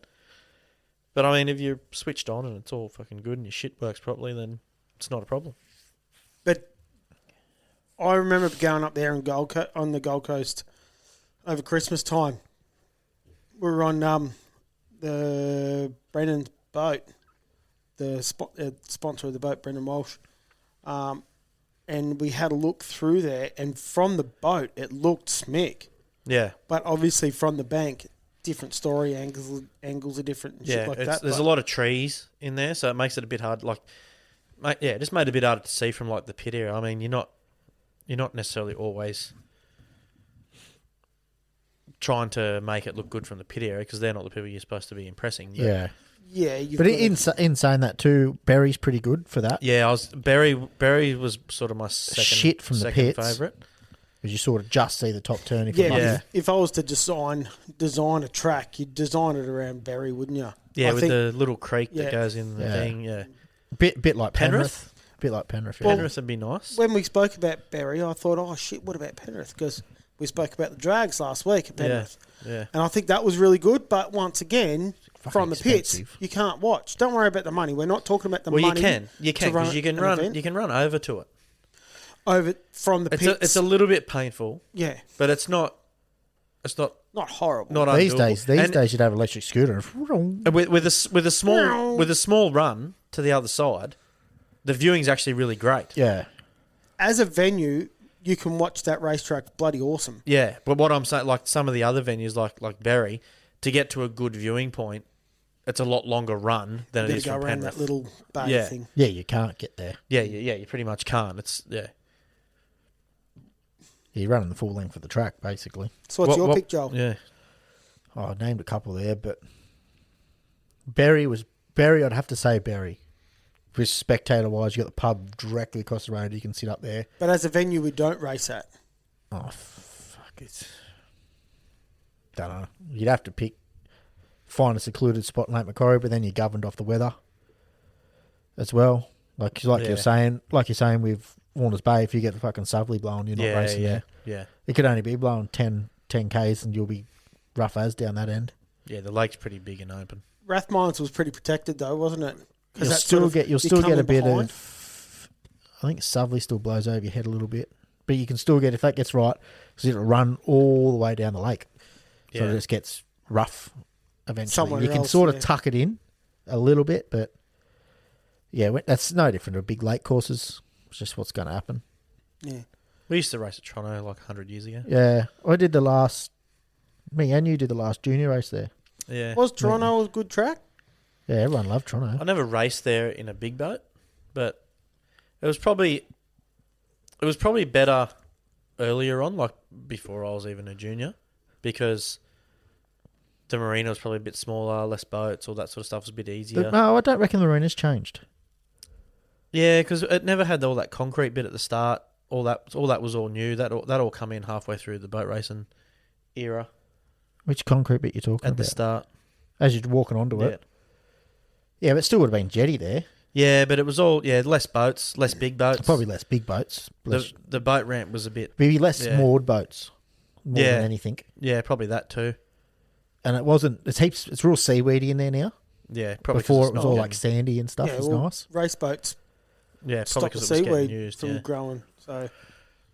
But I mean, if you're switched on and it's all fucking good and your shit works properly, then it's not a problem. but I remember going up there on the Gold Coast over Christmas time. We were on the Brennan's boat, the sponsor of the boat, Brendan Walsh, and we had a look through there, and from the boat it looked smick, Yeah, but obviously from the bank, different story angles are different and yeah. shit like that. There's a lot of trees in there, so it makes it a bit hard. Like, it just made it a bit harder to see from like the pit area. I mean, you're not necessarily always trying to make it look good from the pit area because they're not the people you're supposed to be impressing. Yeah. Yeah, you've But got in saying that too, Berry's pretty good for that. Yeah, Berry was sort of my Shit from the second pits. favourite. Because you sort of just see the top turn if yeah, you're lucky. Yeah. If I was to design a track, you'd design it around Berry, wouldn't you? Yeah, I with think- the little creek Yeah. that goes in the Yeah. thing. Yeah, Bit like Penrith? Bit like Penrith. Yeah. Penrith would be nice. When we spoke about Berry, I thought, oh shit, what about Penrith? Because we spoke about the drags last week at Penrith. Yeah, And I think that was really good, but once again, Fucking from the pits, expensive. you can't watch. Don't worry about the money. We're not talking about the well, money. you can to because you can an run event. you can run over to it. Over from the pits. It's a little bit painful, yeah, but it's not not horrible. not These undoable. days you'd have an electric scooter. And with a small run to the other side, the viewing's actually really great. Yeah. As a venue, you can watch that racetrack bloody awesome. Yeah, but what I'm saying, like some of the other venues, like Berry, to get to a good viewing point, it's a lot longer run than You it is go from around Penrith. that little bay Yeah. thing. Yeah, you can't get there. Yeah, you pretty much can't. It's Yeah, you're running the full length of the track, basically. So what's your pick, Joel? Yeah, Oh, I named a couple there, but Berry, I'd have to say Berry. Because spectator-wise, you got the pub directly across the road. You can sit up there. But as a venue, we don't race at. Oh, fuck it. Don't know. You'd have to find a secluded spot in Lake Macquarie, but then you're governed off the weather as well. Like Yeah. you're saying with Warners Bay, if you get the fucking southerly blowing, you're not racing there. yeah. It could only be blowing 10 Ks and you'll be rough as down that end. Yeah, the lake's pretty big and open. Rathmines was pretty protected though, wasn't it? 'Cause You'll that's still sort of- get you're a coming bit behind. of. I think Southerly still blows over your head a little bit, but you can still get, if that gets right, because it'll run all the way down the lake, so Yeah. it just gets rough eventually. Somewhere you can else, sort of yeah. tuck it in a little bit, but yeah, that's no different to big lake courses. It's just what's going to happen. Yeah. We used to race at Toronto like 100 years ago. Yeah, me and you did the last junior race there. Yeah. Was Toronto a good track? Yeah, everyone loved Toronto. I never raced there in a big boat, but it was probably better earlier on, like before I was even a junior, because The marina was probably a bit smaller, less boats, all that sort of stuff was a bit easier. No, I don't reckon the arena's changed. Yeah, because it never had all that concrete bit at the start. All that was all new. That all come in halfway through the boat racing era Which concrete bit you're talking at about? the start. As you're walking onto Yeah. it. Yeah, but it still would have been jetty there. Yeah, but it was all less boats, less big boats. Probably less big boats. The boat ramp was a bit Maybe less yeah. moored boats. More than anything. probably that too. And it wasn't. It's real seaweedy in there now. Yeah, probably Before it was all like sandy and stuff. Yeah, It was well, nice. race boats probably stop the because it was getting seaweed used. from Yeah. growing. So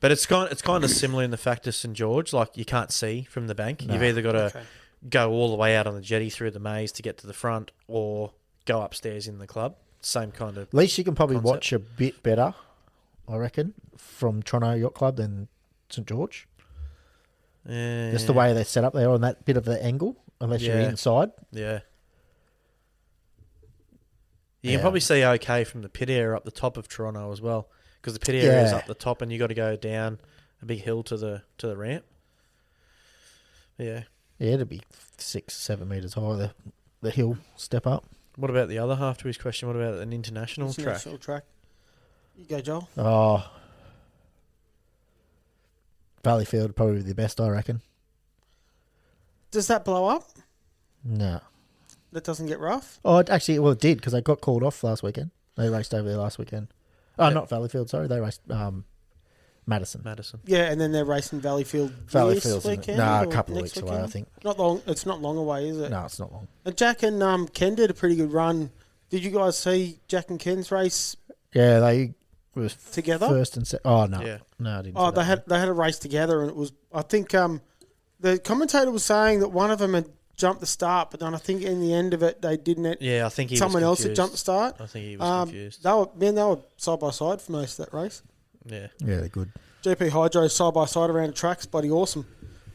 But it's kind of similar in the fact of St George. Like you can't see from the bank. No. You've either got to okay. go all the way out on the jetty through the maze to get to the front, or go upstairs in the club. Same kind of. At least you can probably concept. watch a bit better, I reckon, from Toronto Yacht Club than St George. Just the way they're set up there on that bit of the angle, unless you're Yeah. inside. Yeah. You Yeah. can probably see okay from the pit area up the top of Toronto as well, because the pit area is Yeah. up the top, and you got to go down a big hill to the ramp. Yeah. Yeah, it'd be 6-7 metres high, the hill step up. What about the other half to his question? What about an international track? International track. You go, Joel. Oh. Valleyfield would probably be the best, I reckon. Does that blow up? No. That doesn't get rough? Oh, it did, because they got called off last weekend. They raced over there last weekend. Oh, Yeah. not Valleyfield, sorry. They raced Madison. Yeah, and then they're racing Valleyfield this Valleyfield's weekend? a or couple of next weeks away, I think. Not long. It's not long away, is it? No, it's not long. And Jack and Ken did a pretty good run. Did you guys see Jack and Ken's race Yeah, they was together? first and second. Oh, no. Yeah. No, I didn't Oh, see they that. had a race together, and it was. I think the commentator was saying that one of them had jumped the start, but then I think in the end of it they didn't. Yeah, I think he Someone was else had confused. jumped the start. I think he was confused. They were side by side for most of that race. Yeah. Yeah, they're good. GP Hydro side by side around the track's bloody awesome.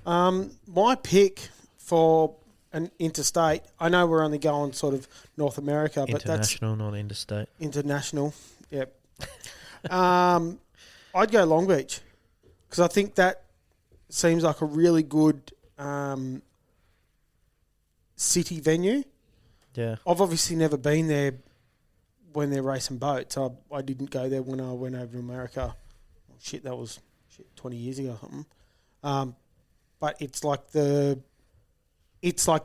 My pick for an interstate, I know we're only going sort of North America, but that's International, not interstate. international. Yep. I'd go Long Beach because I think that seems like a really good city venue. Yeah. I've obviously never been there when they're racing boats. I didn't go there when I went over to America. Shit, that was 20 years ago or something. But it's like the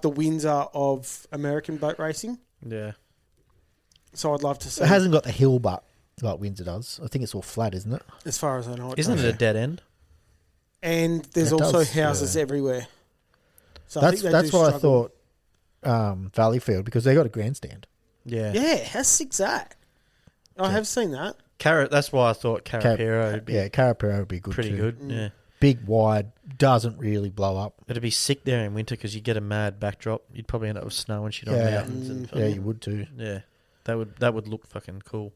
Windsor of American boat racing. Yeah. So I'd love to see. It hasn't got the hill butt like Windsor does. I think it's all flat, isn't it? As far as I know, Isn't does. it a dead end? And there's It also does, houses yeah. everywhere. So I think they That's do why I struggle. thought Valleyfield, because they got a grandstand. Yeah. Yeah, how sick's that? I have seen that. That's why I thought Carapero would be Carapero would be good pretty too. good. Mm. Yeah. Big, wide, doesn't really blow up. It'd be sick there in winter because you get a mad backdrop. You'd probably end up with snow and shit on Yeah. mountains. And Yeah, you would too. yeah. That would look fucking cool.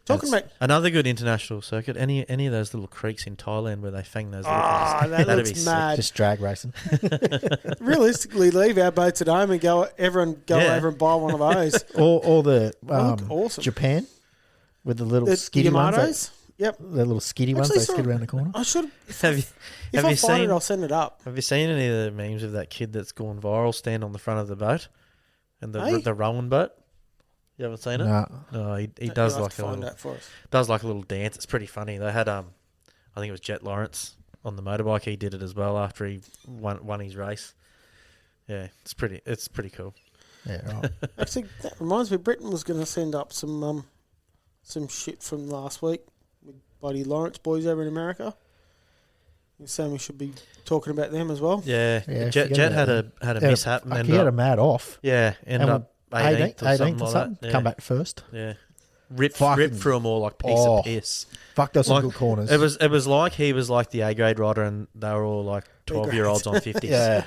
Talking about Another good international circuit. Any of those little creeks in Thailand where they fang those little Ah, things. that That'd looks be mad. Just drag racing. realistically, leave our boats at home and everyone go Yeah. over and buy one of those. All the They look awesome. Japan with the little The skiddy ones. Yamatos. Yep. The little skiddy ones Actually, they skid around the corner. I should. Have you If have I you find seen it, I'll send it up. Have you seen any of the memes of that kid that's gone viral stand on the front of the boat and Hey? the rowing boat? You haven't seen it? No. No, he You'll does have like to a find little that for us. does like a little dance. It's pretty funny. They had I think it was Jet Lawrence on the motorbike. He did it as well after he won his race. Yeah, it's pretty cool. Yeah, right. Actually, that reminds me. Britain was going to send up some shit from last week with bloody Lawrence boys over in America. You're saying we should be talking about them as well. Yeah, Yeah, Jet forget had about a Yeah, mishap and fuck, ended he had a up mad off. ended And up 18th or something like that. Yeah. Come back first. Yeah, ripped Fucking- through them all like piece Oh. of piss. Fuck, those some Like, good corners. It was like he was like the A grade rider and they were all like 12-year-olds on 50s. Yeah.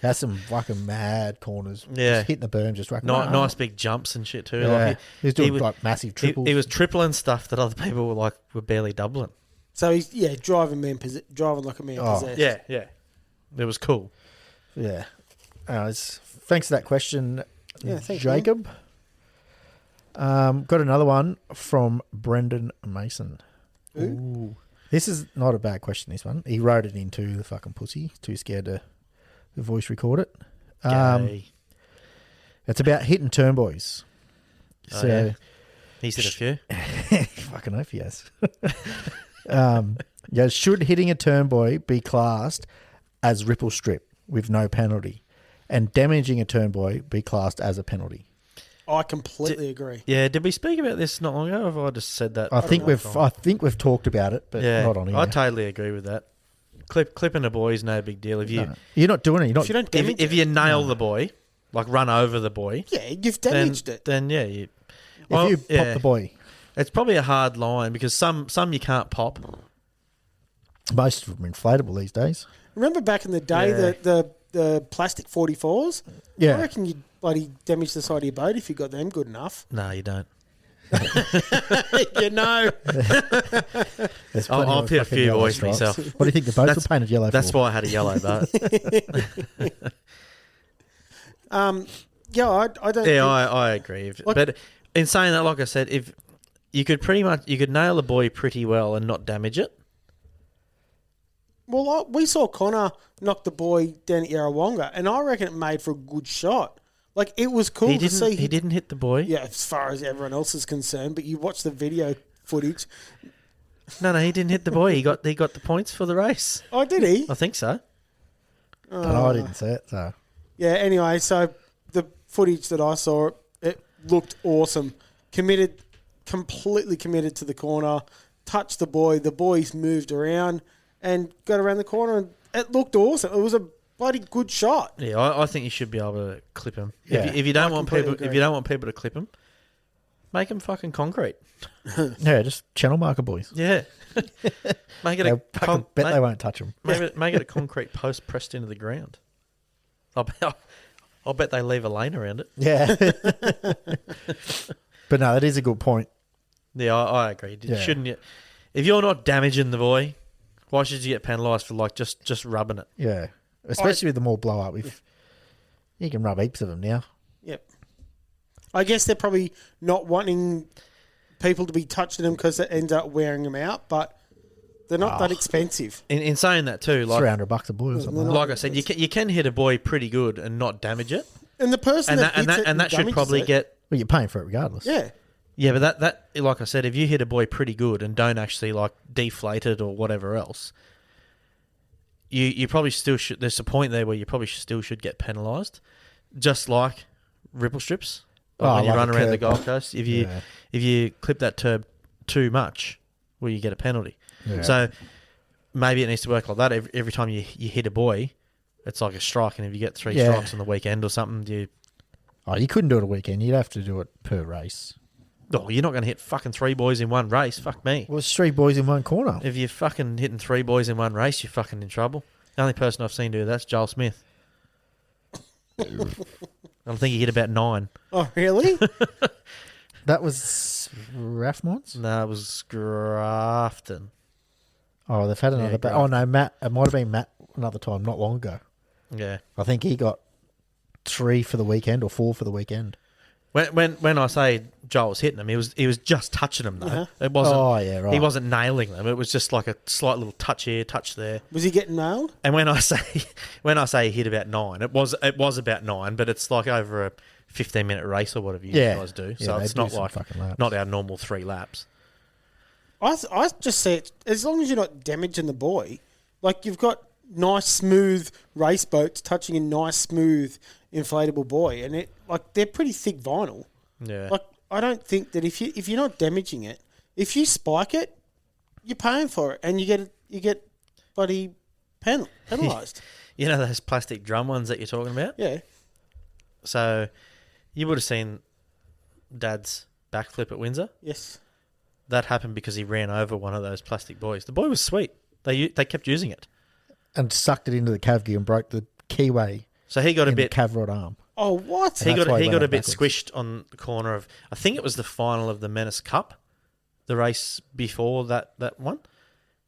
Has some fucking mad corners. Yeah. Just hitting the berm, just racking. Nice big jumps and shit too. Yeah. Like He was doing was- like massive he, triples. he was tripling stuff that other people were barely doubling. So he's driving like a man Oh. possessed. Yeah. It was cool. Yeah. Thanks for that question, Yeah, thank you. Jacob. Got another one from Brendan Mason. Ooh. This is not a bad question, this one. He wrote it into the fucking pussy. Too scared to We voice record it. Gay. It's about hitting turn boys. Oh, So, yeah. He's hit a few. fucking hope he has. Should hitting a turn boy be classed as ripple strip with no penalty, and damaging a turn boy be classed as a penalty? I completely agree. Yeah, did we speak about this not long ago, or have I just said that? I think we've talked about it, but yeah, not on here. I totally agree with that. Clipping a boy is no big deal. If you You're not doing it. If you don't damage if you nail the boy, like run over the boy, yeah, you've damaged it. Then yeah, if you pop the boy, it's probably a hard line because some you can't pop. most of them are inflatable these days. Remember back in the day, the plastic 44s? Yeah. I reckon you'd bloody damage the side of your boat if you got them good enough. No, you don't. You know. There's plenty I'll of hit a fucking few yellow boys stripes. myself. What do you think the boats were painted yellow That's for? why I had a yellow boat. Yeah, I don't Yeah, think... I agree. But in saying that, like I said, if you could nail the boy pretty well and not damage it. Well, we saw Connor knock the boy down at Yarrawonga, and I reckon it made for a good shot. Like, it was cool to see. He didn't hit the boy. Yeah, as far as everyone else is concerned, but you watch the video footage. No, he didn't hit the boy. He got the points for the race. Oh, did he? I think so. But I didn't see it, so... Yeah, anyway, so the footage that I saw, it looked awesome. Completely committed to the corner, touched the boys moved around and got around the corner, and it looked awesome. It was a bloody good shot. Yeah, I think you should be able to clip him. Yeah, if you don't I want completely people, if agree. you don't want people to clip him, make them fucking concrete. Yeah, just channel marker boys. Yeah, make it They won't touch them. make it a concrete post pressed into the ground. I'll bet they leave a lane around it. Yeah. But no, that is a good point. Yeah, I agree. Yeah. Shouldn't you? If you're not damaging the boy, why should you get penalised for like just rubbing it? Yeah. Especially with the more blow up. You can rub heaps of them now. Yep. I guess they're probably not wanting people to be touching them because it ends up wearing them out, but they're not that expensive. In saying that too, like $300 a boy or something. like I said, you can hit a boy pretty good and not damage it, And the person and that should damages probably it, get. Well, you're paying for it regardless. Yeah. Yeah, but that like I said, if you hit a boy pretty good and don't actually like deflate it or whatever else, you probably still should. There's a point there where you probably still should get penalised, just like ripple strips. Like when you like run a around the curb. Gold Coast, if you clip that turb too much, well, you get a penalty. Yeah. So maybe it needs to work like that. Every time you hit a boy, it's like a strike, and if you get 3 Yeah. strikes on the weekend or something, You couldn't do it a weekend. You'd have to do it per race. you're not going to hit fucking 3 boys in one race. Fuck me. Well, it's 3 boys in one corner. If you're fucking hitting 3 boys in one race, you're fucking in trouble. The only person I've seen do that's Joel Smith. I think he hit about 9. Oh, really? That was Rathmons? No, it was Grafton. Oh, they've had another... Grafton. Oh, no, Matt. It might have been Matt another time, not long ago. Yeah. I think he got 3 for the weekend or 4 for the weekend. When I say Joel was hitting them, he was just touching them though. Uh-huh. It wasn't. Oh, yeah, right. He wasn't nailing them. It was just like a slight little touch here, touch there. Was he getting nailed? And when I say he hit about 9, it was about 9, but it's like over a 15-minute race or whatever you guys do. Yeah, So they it's do not some like fucking laps. not our normal 3 laps. I just say it, as long as you're not damaging the boy, like you've got nice, smooth race boats touching a nice, smooth, inflatable buoy, and they're pretty thick vinyl. Yeah. Like, I don't think that if you're not damaging it, if you spike it, you're paying for it, and you get bloody penalised. You know those plastic drum ones that you're talking about? Yeah. So you would have seen Dad's backflip at Windsor. Yes. That happened because he ran over one of those plastic buoys. The buoy was sweet. They kept using it. And sucked it into the cav gear and broke the keyway So he got a in the bit. cav rod arm. Oh, what? He that's why he got went a bit backwards. squished on the corner of. I think it was the final of the Menace Cup, the race before that one,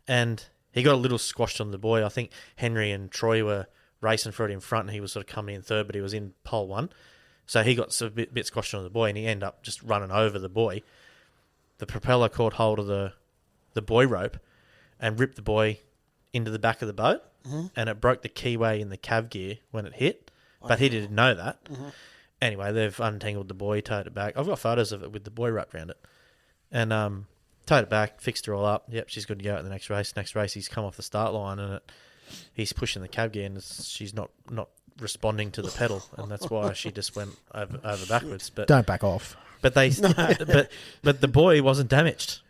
and he got a little squashed on the buoy. I think Henry and Troy were racing for it in front, and he was sort of coming in third, but he was in pole 1, so he got a bit squashed on the buoy, and he ended up just running over the buoy. The propeller caught hold of the buoy rope and ripped the buoy into the back of the boat, and it broke the keyway in the cav gear when it hit, but he didn't know that. Anyway, they've untangled the buoy, towed it back. I've got photos of it with the buoy wrapped around it. And towed it back, fixed her all up. Yep, she's good to go at the next race. Next race, he's come off the start line, and he's pushing the cab gear, and she's not responding to the pedal, and that's why she just went over backwards. But Don't back off. but but the buoy wasn't damaged.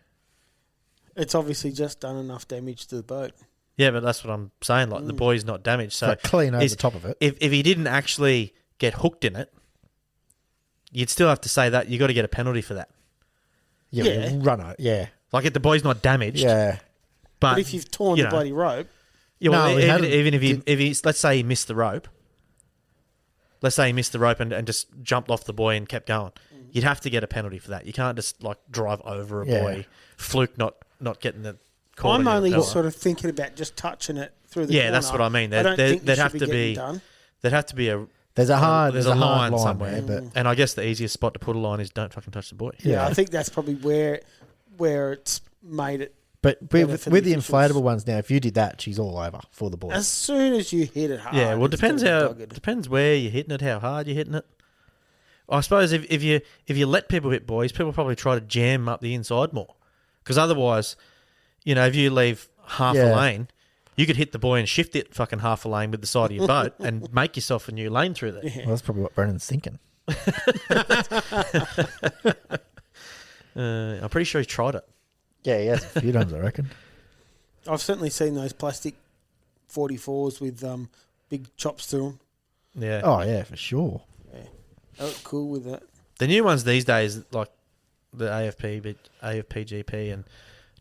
It's obviously just done enough damage to the boat. Yeah, but that's what I'm saying. Like the buoy's not damaged, so Like clean over the top of it. If he didn't actually get hooked in it, you'd still have to say that you got to get a penalty for that. Yeah. Run it. Yeah. Like if the buoy's not damaged, Yeah. But if you've torn the bloody rope, yeah, well, No, he hadn't. even if he let's say he missed the rope. Let's say he missed the rope and just jumped off the buoy and kept going. You'd have to get a penalty for that. You can't just like drive over a buoy, fluke not getting the. I'm only sort of thinking about just touching it through the corner. Yeah, that's what I mean. There'd have to be a. There's a hard line somewhere, there, but and I guess the easiest spot to put a line is don't fucking touch the buoy. Yeah, I think that's probably where it's made it. But with the officials. inflatable ones now, if you did that, she's all over for the buoy. As soon as you hit it hard, Yeah, well, it's gonna be dogged. depends where you're hitting it, how hard you're hitting it. I suppose if you let people hit buoys, people probably try to jam up the inside more, because otherwise, if you leave half a lane, you could hit the buoy and shift it fucking half a lane with the side of your boat and make yourself a new lane through there. Well, that's probably what Brennan's thinking. I'm pretty sure he tried it. Yeah, he has a few times, I reckon. I've certainly seen those plastic 44s with big chops to them. Yeah. Oh, yeah, for sure. Yeah, they look cool with that. The new ones these days, like the AFPGP and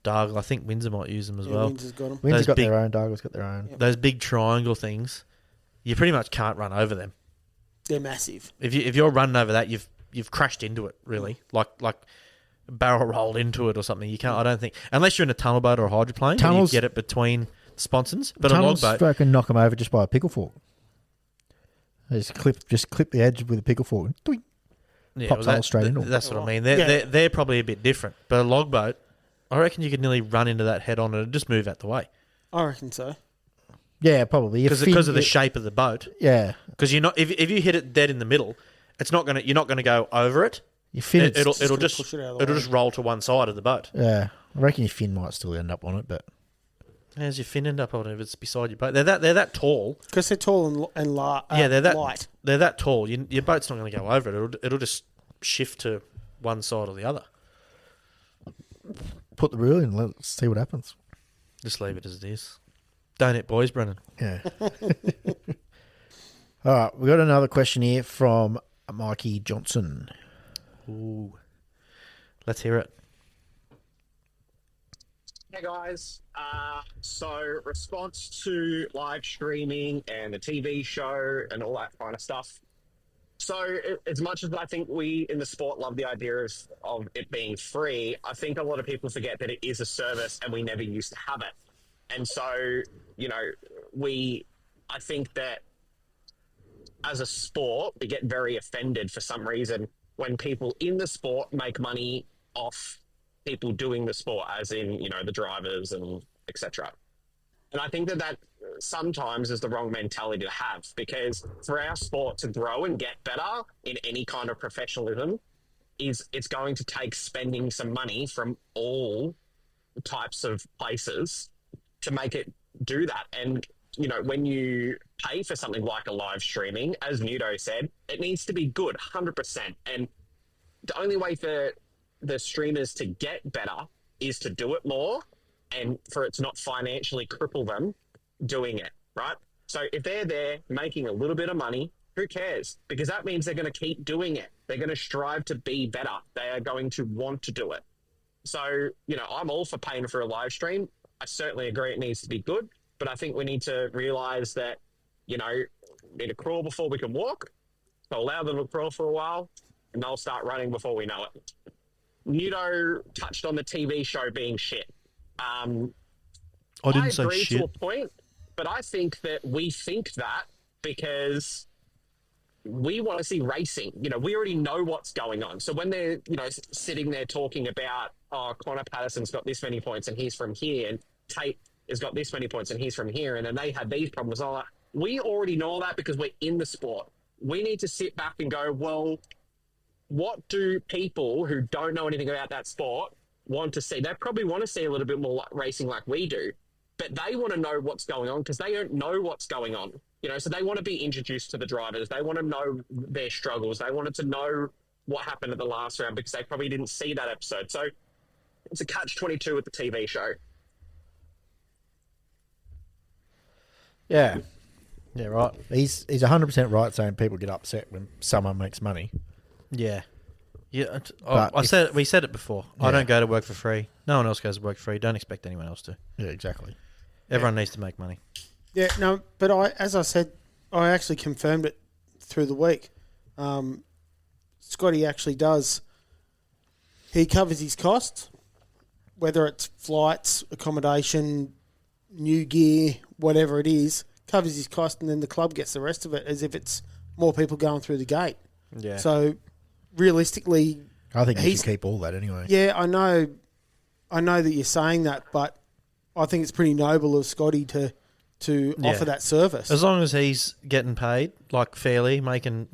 Dargle, I think Windsor might use them as well. Windsor's got them. Windsor's got big- their own, Dargle's got their own. Yep. Those big triangle things, you pretty much can't run over them. They're massive. If you're running over that, you've crashed into it, really. Like barrel rolled into it or something. You can't. I don't think, unless you're in a tunnel boat or a hydroplane, where you get it between sponsons. But a log boat, fucking knock them over just by a pickle fork. They just clip the edge with a pickle fork. And pops all straight into it. That's what I mean. They're probably a bit different. But a log boat, I reckon you could nearly run into that head on and it'd just move out the way. I reckon so. Yeah, probably. Because of the shape of the boat. Yeah. Because you're not if you hit it dead in the middle, you're not gonna go over it. Your fin, It'll just push it out of the it'll way. just roll to one side of the boat. yeah. I reckon your fin might still end up on it, but How's your fin end up on it if it's beside your boat? They're that tall. Because they're tall and light. They're that light. They're that tall. Your boat's not going to go over it. It'll just shift to one side or the other. put the rule in and let's see what happens. Just leave it as it is. Don't hit boys, Brennan. Yeah. All right, we got another question here from Mikey Johnson. Ooh, let's hear it. Hey guys, so response to live streaming and the TV show and all that kind of stuff. So as much as I think we in the sport love the idea of it being free, I think a lot of people forget that it is a service and we never used to have it. And so, I think that as a sport, we get very offended for some reason when people in the sport make money off people doing the sport, as in, the drivers and etc. And I think that sometimes is the wrong mentality to have, because for our sport to grow and get better in any kind of professionalism, it's going to take spending some money from all types of places to make it do that. And, when you pay for something like a live streaming, as Nudo said, it needs to be good, 100%. And the only way for the streamers to get better is to do it more and for it to not financially cripple them doing it, right? So if they're there making a little bit of money, who cares? Because that means they're going to keep doing it. They're going to strive to be better. They are going to want to do it. So, I'm all for paying for a live stream. I certainly agree it needs to be good, but I think we need to realize that, we need to crawl before we can walk. So allow them to crawl for a while and they'll start running before we know it. Nudo touched on the TV show being shit. I didn't say agree shit. to a point, but I think that we think that because we want to see racing. We already know what's going on. So when they're, sitting there talking about, Connor Patterson's got this many points and he's from here, and Tate has got this many points and he's from here, and then they had these problems. All like, we already know that because we're in the sport. We need to sit back and go, well, what do people who don't know anything about that sport want to see? They probably want to see a little bit more racing like we do, but they want to know what's going on because they don't know what's going on. So they want to be introduced to the drivers. They want to know their struggles. They wanted to know what happened at the last round because they probably didn't see that episode. So it's a catch-22 with the TV show. Yeah. Yeah, right. He's 100% right saying people get upset when someone makes money. Yeah. Yeah. We said it before. Yeah. I don't go to work for free. No one else goes to work for free. Don't expect anyone else to. Yeah, exactly. Everyone needs to make money. Yeah, no, but as I said, I actually confirmed it through the week. Scotty actually does. He covers his costs, whether it's flights, accommodation, new gear, whatever it is, covers his cost, and then the club gets the rest of it as if it's more people going through the gate. Yeah. So realistically, I think he should keep all that anyway. yeah, I know that you're saying that, but I think it's pretty noble of Scotty to offer that service. As long as he's getting paid like fairly, making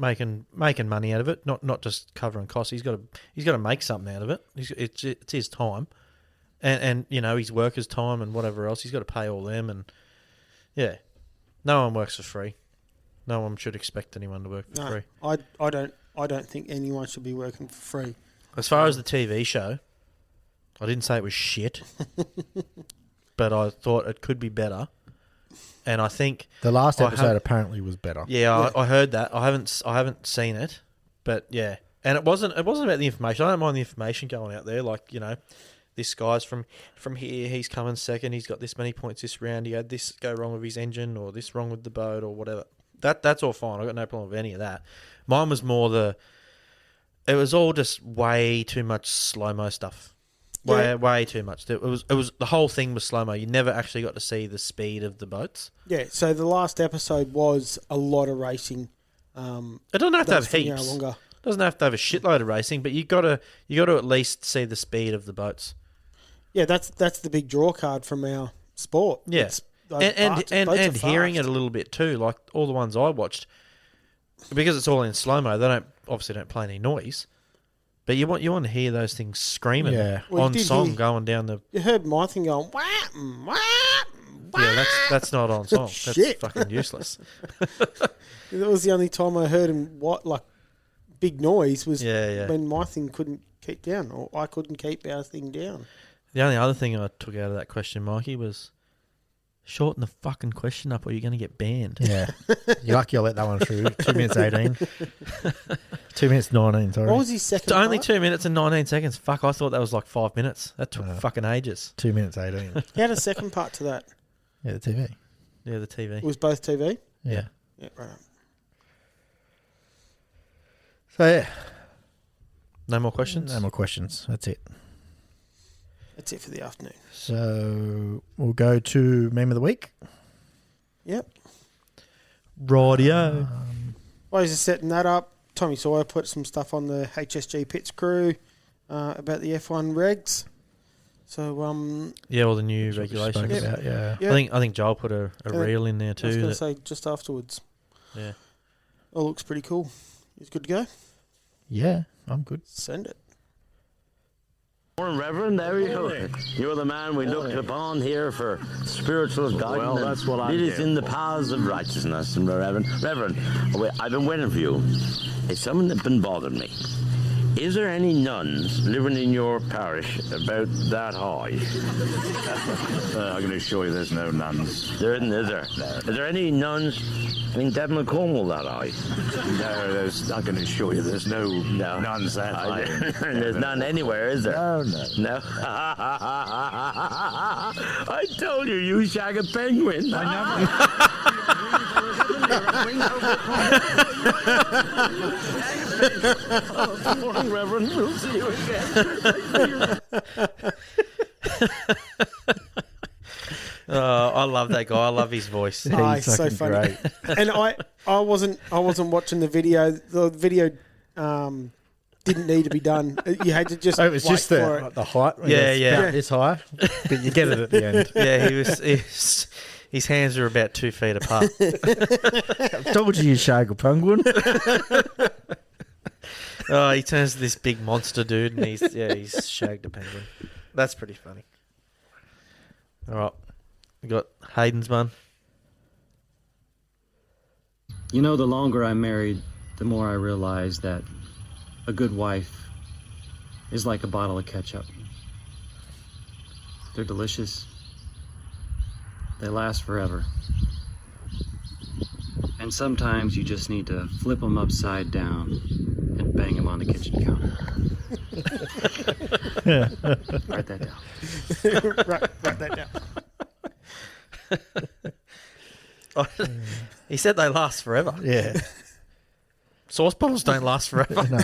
money out of it, not just covering costs. He's got to make something out of it. It's his time, and his workers' time and whatever else. He's got to pay all them, and yeah, no one works for free. No one should expect anyone to work for free. I don't think anyone should be working for free. As far as the TV show, I didn't say it was shit, but I thought it could be better. And I think the last episode apparently was better. Yeah, I heard that. I haven't seen it, but yeah. And it wasn't about the information. I don't mind the information going out there. Like, this guy's from here. He's coming second. He's got this many points this round. He had this go wrong with his engine, or this wrong with the boat, or whatever. That's all fine. I got no problem with any of that. Mine was more it was all just way too much slow-mo stuff. Way too much. It was the whole thing was slow-mo. You never actually got to see the speed of the boats. Yeah, so the last episode was a lot of racing. It doesn't have to have heaps. It doesn't have to have a shitload of racing, but you got to at least see the speed of the boats. Yeah, that's the big draw card from our sport. Yeah, and hearing it a little bit too, like all the ones I watched, because it's all in slow-mo. They obviously don't play any noise. But you want to hear those things screaming on song going down the... You heard my thing going... Wah, wah, wah. Yeah, that's not on song. That's fucking useless. That was the only time I heard him, big noise was when my thing couldn't keep down, or I couldn't keep our thing down. The only other thing I took out of that question, Mikey, was shorten the fucking question up or you're going to get banned. Yeah. You're lucky I let that one through. 2 minutes 18. 2 minutes 19, sorry. What was his second It's only part? 2 minutes and 19 seconds. Fuck, I thought that was like 5 minutes. That took fucking ages. 2 minutes 18. He had a second part to that. Yeah, the TV. Yeah, the TV. It was both TV? Yeah. Yeah, right. So, yeah. No more questions? No more questions. That's it. That's it for the afternoon. So, we'll go to Meme of the Week. Yep. Radio. While he's just setting that up, Tommy Sawyer put some stuff on the HSG Pits crew about the F1 regs. So, all the new regulations. About, yeah. I think Joel put a reel in there too. I was going to say just afterwards. Yeah. Oh, looks pretty cool. He's good to go? Yeah, I'm good. Send it. Morning, Reverend. There you go. You're the man we look upon here for spiritual guidance. Well, that's what I'm Lead us here in the for. paths of righteousness, Reverend. Reverend, I've been waiting for you. It's something that's been bothering me. Is there any nuns living in your parish about that high? I can assure you there's no nuns. There isn't, is there? Is there any nuns in Devon and Cornwall that high? No, I can assure you there's no nuns that high. There's none anywhere, is there? No. No? I told you, you shag a penguin. Morning, Reverend. We'll see you again. I love that guy. I love his voice. He's so fucking funny. great. And I wasn't watching the video. The video didn't need to be done. You had to just Oh, it was wait just for it. the height. Yeah, It's yeah. about this high, but you get it at the end. Yeah, his hands were about 2 feet apart. I told you shag a penguin. Oh, he turns to this big monster dude, and he's shagged a penguin. That's pretty funny. All right, we got Hayden's one. You know, the longer I'm married, the more I realize that a good wife is like a bottle of ketchup. They're delicious. They last forever. And sometimes you just need to flip them upside down and bang them on the kitchen counter. Write that down. Write that down. He said they last forever. Yeah. Sauce bottles don't last forever. No.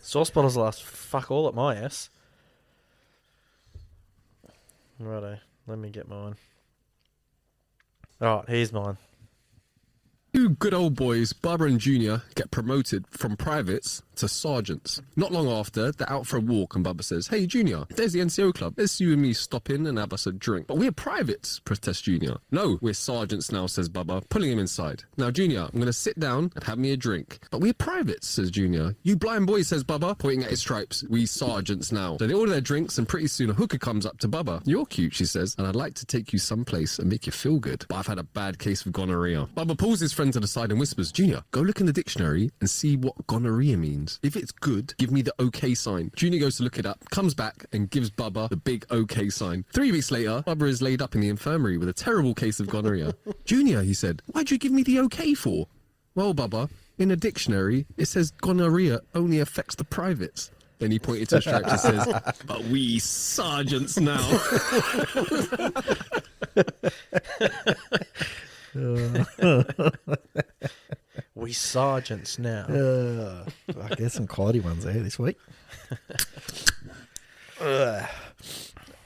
Sauce bottles last fuck all at my ass. Righto, let me get mine. All right, here's mine. Two good old boys, Bubba and Junior, get promoted from privates to sergeants. Not long after, they're out for a walk and Bubba says, "Hey Junior, there's the NCO club. Let's you and me stop in and have us a drink." "But we're privates," protests Junior. "No, we're sergeants now," says Bubba, pulling him inside. "Now Junior, I'm going to sit down and have me a drink." "But we're privates," says Junior. "You blind boy," says Bubba, pointing at his stripes. "We sergeants now." So they order their drinks and pretty soon a hooker comes up to Bubba. "You're cute," she says, "and I'd like to take you someplace and make you feel good. But I've had a bad case of gonorrhea." Bubba pulls his friend to the side and whispers, "Junior, go look in the dictionary and see what gonorrhea means. If it's good, give me the OK sign." Junior goes to look it up, comes back and gives Bubba the big OK sign. 3 weeks later, Bubba is laid up in the infirmary with a terrible case of gonorrhea. "Junior," he said, "why'd you give me the OK for?" "Well, Bubba, in a dictionary, it says gonorrhea only affects the privates." Then he pointed to the stripes and says, "But we sergeants now." We sergeants now. I guess some quality ones there this week.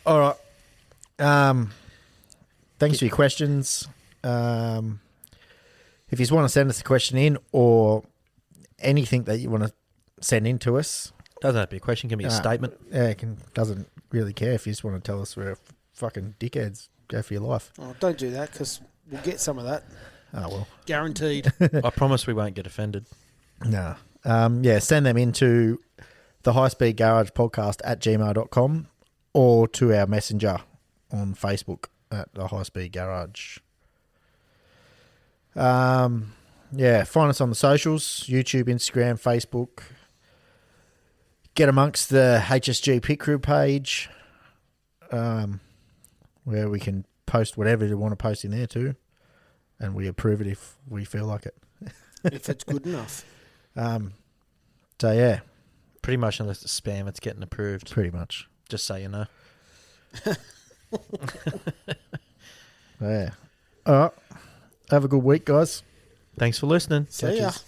All right. Thanks for your questions. If you want to send us a question in or anything that you want to send in to us, Doesn't have to be a question, can be a statement. Yeah, doesn't really care if you just want to tell us we're fucking dickheads. Go for your life. Oh, don't do that because we'll get some of that. Oh, well. Guaranteed. I promise we won't get offended. No. Send them into the High Speed Garage Podcast at gmail.com or to our messenger on Facebook at the High Speed Garage. Find us on the socials, YouTube, Instagram, Facebook. Get amongst the HSG Pit Crew page, where we can post whatever you want to post in there too. And we approve it if we feel like it. If it's good enough. Pretty much unless it's spam, it's getting approved. Pretty much. Just so you know. Yeah. All right. Have a good week, guys. Thanks for listening. See ya. Catches.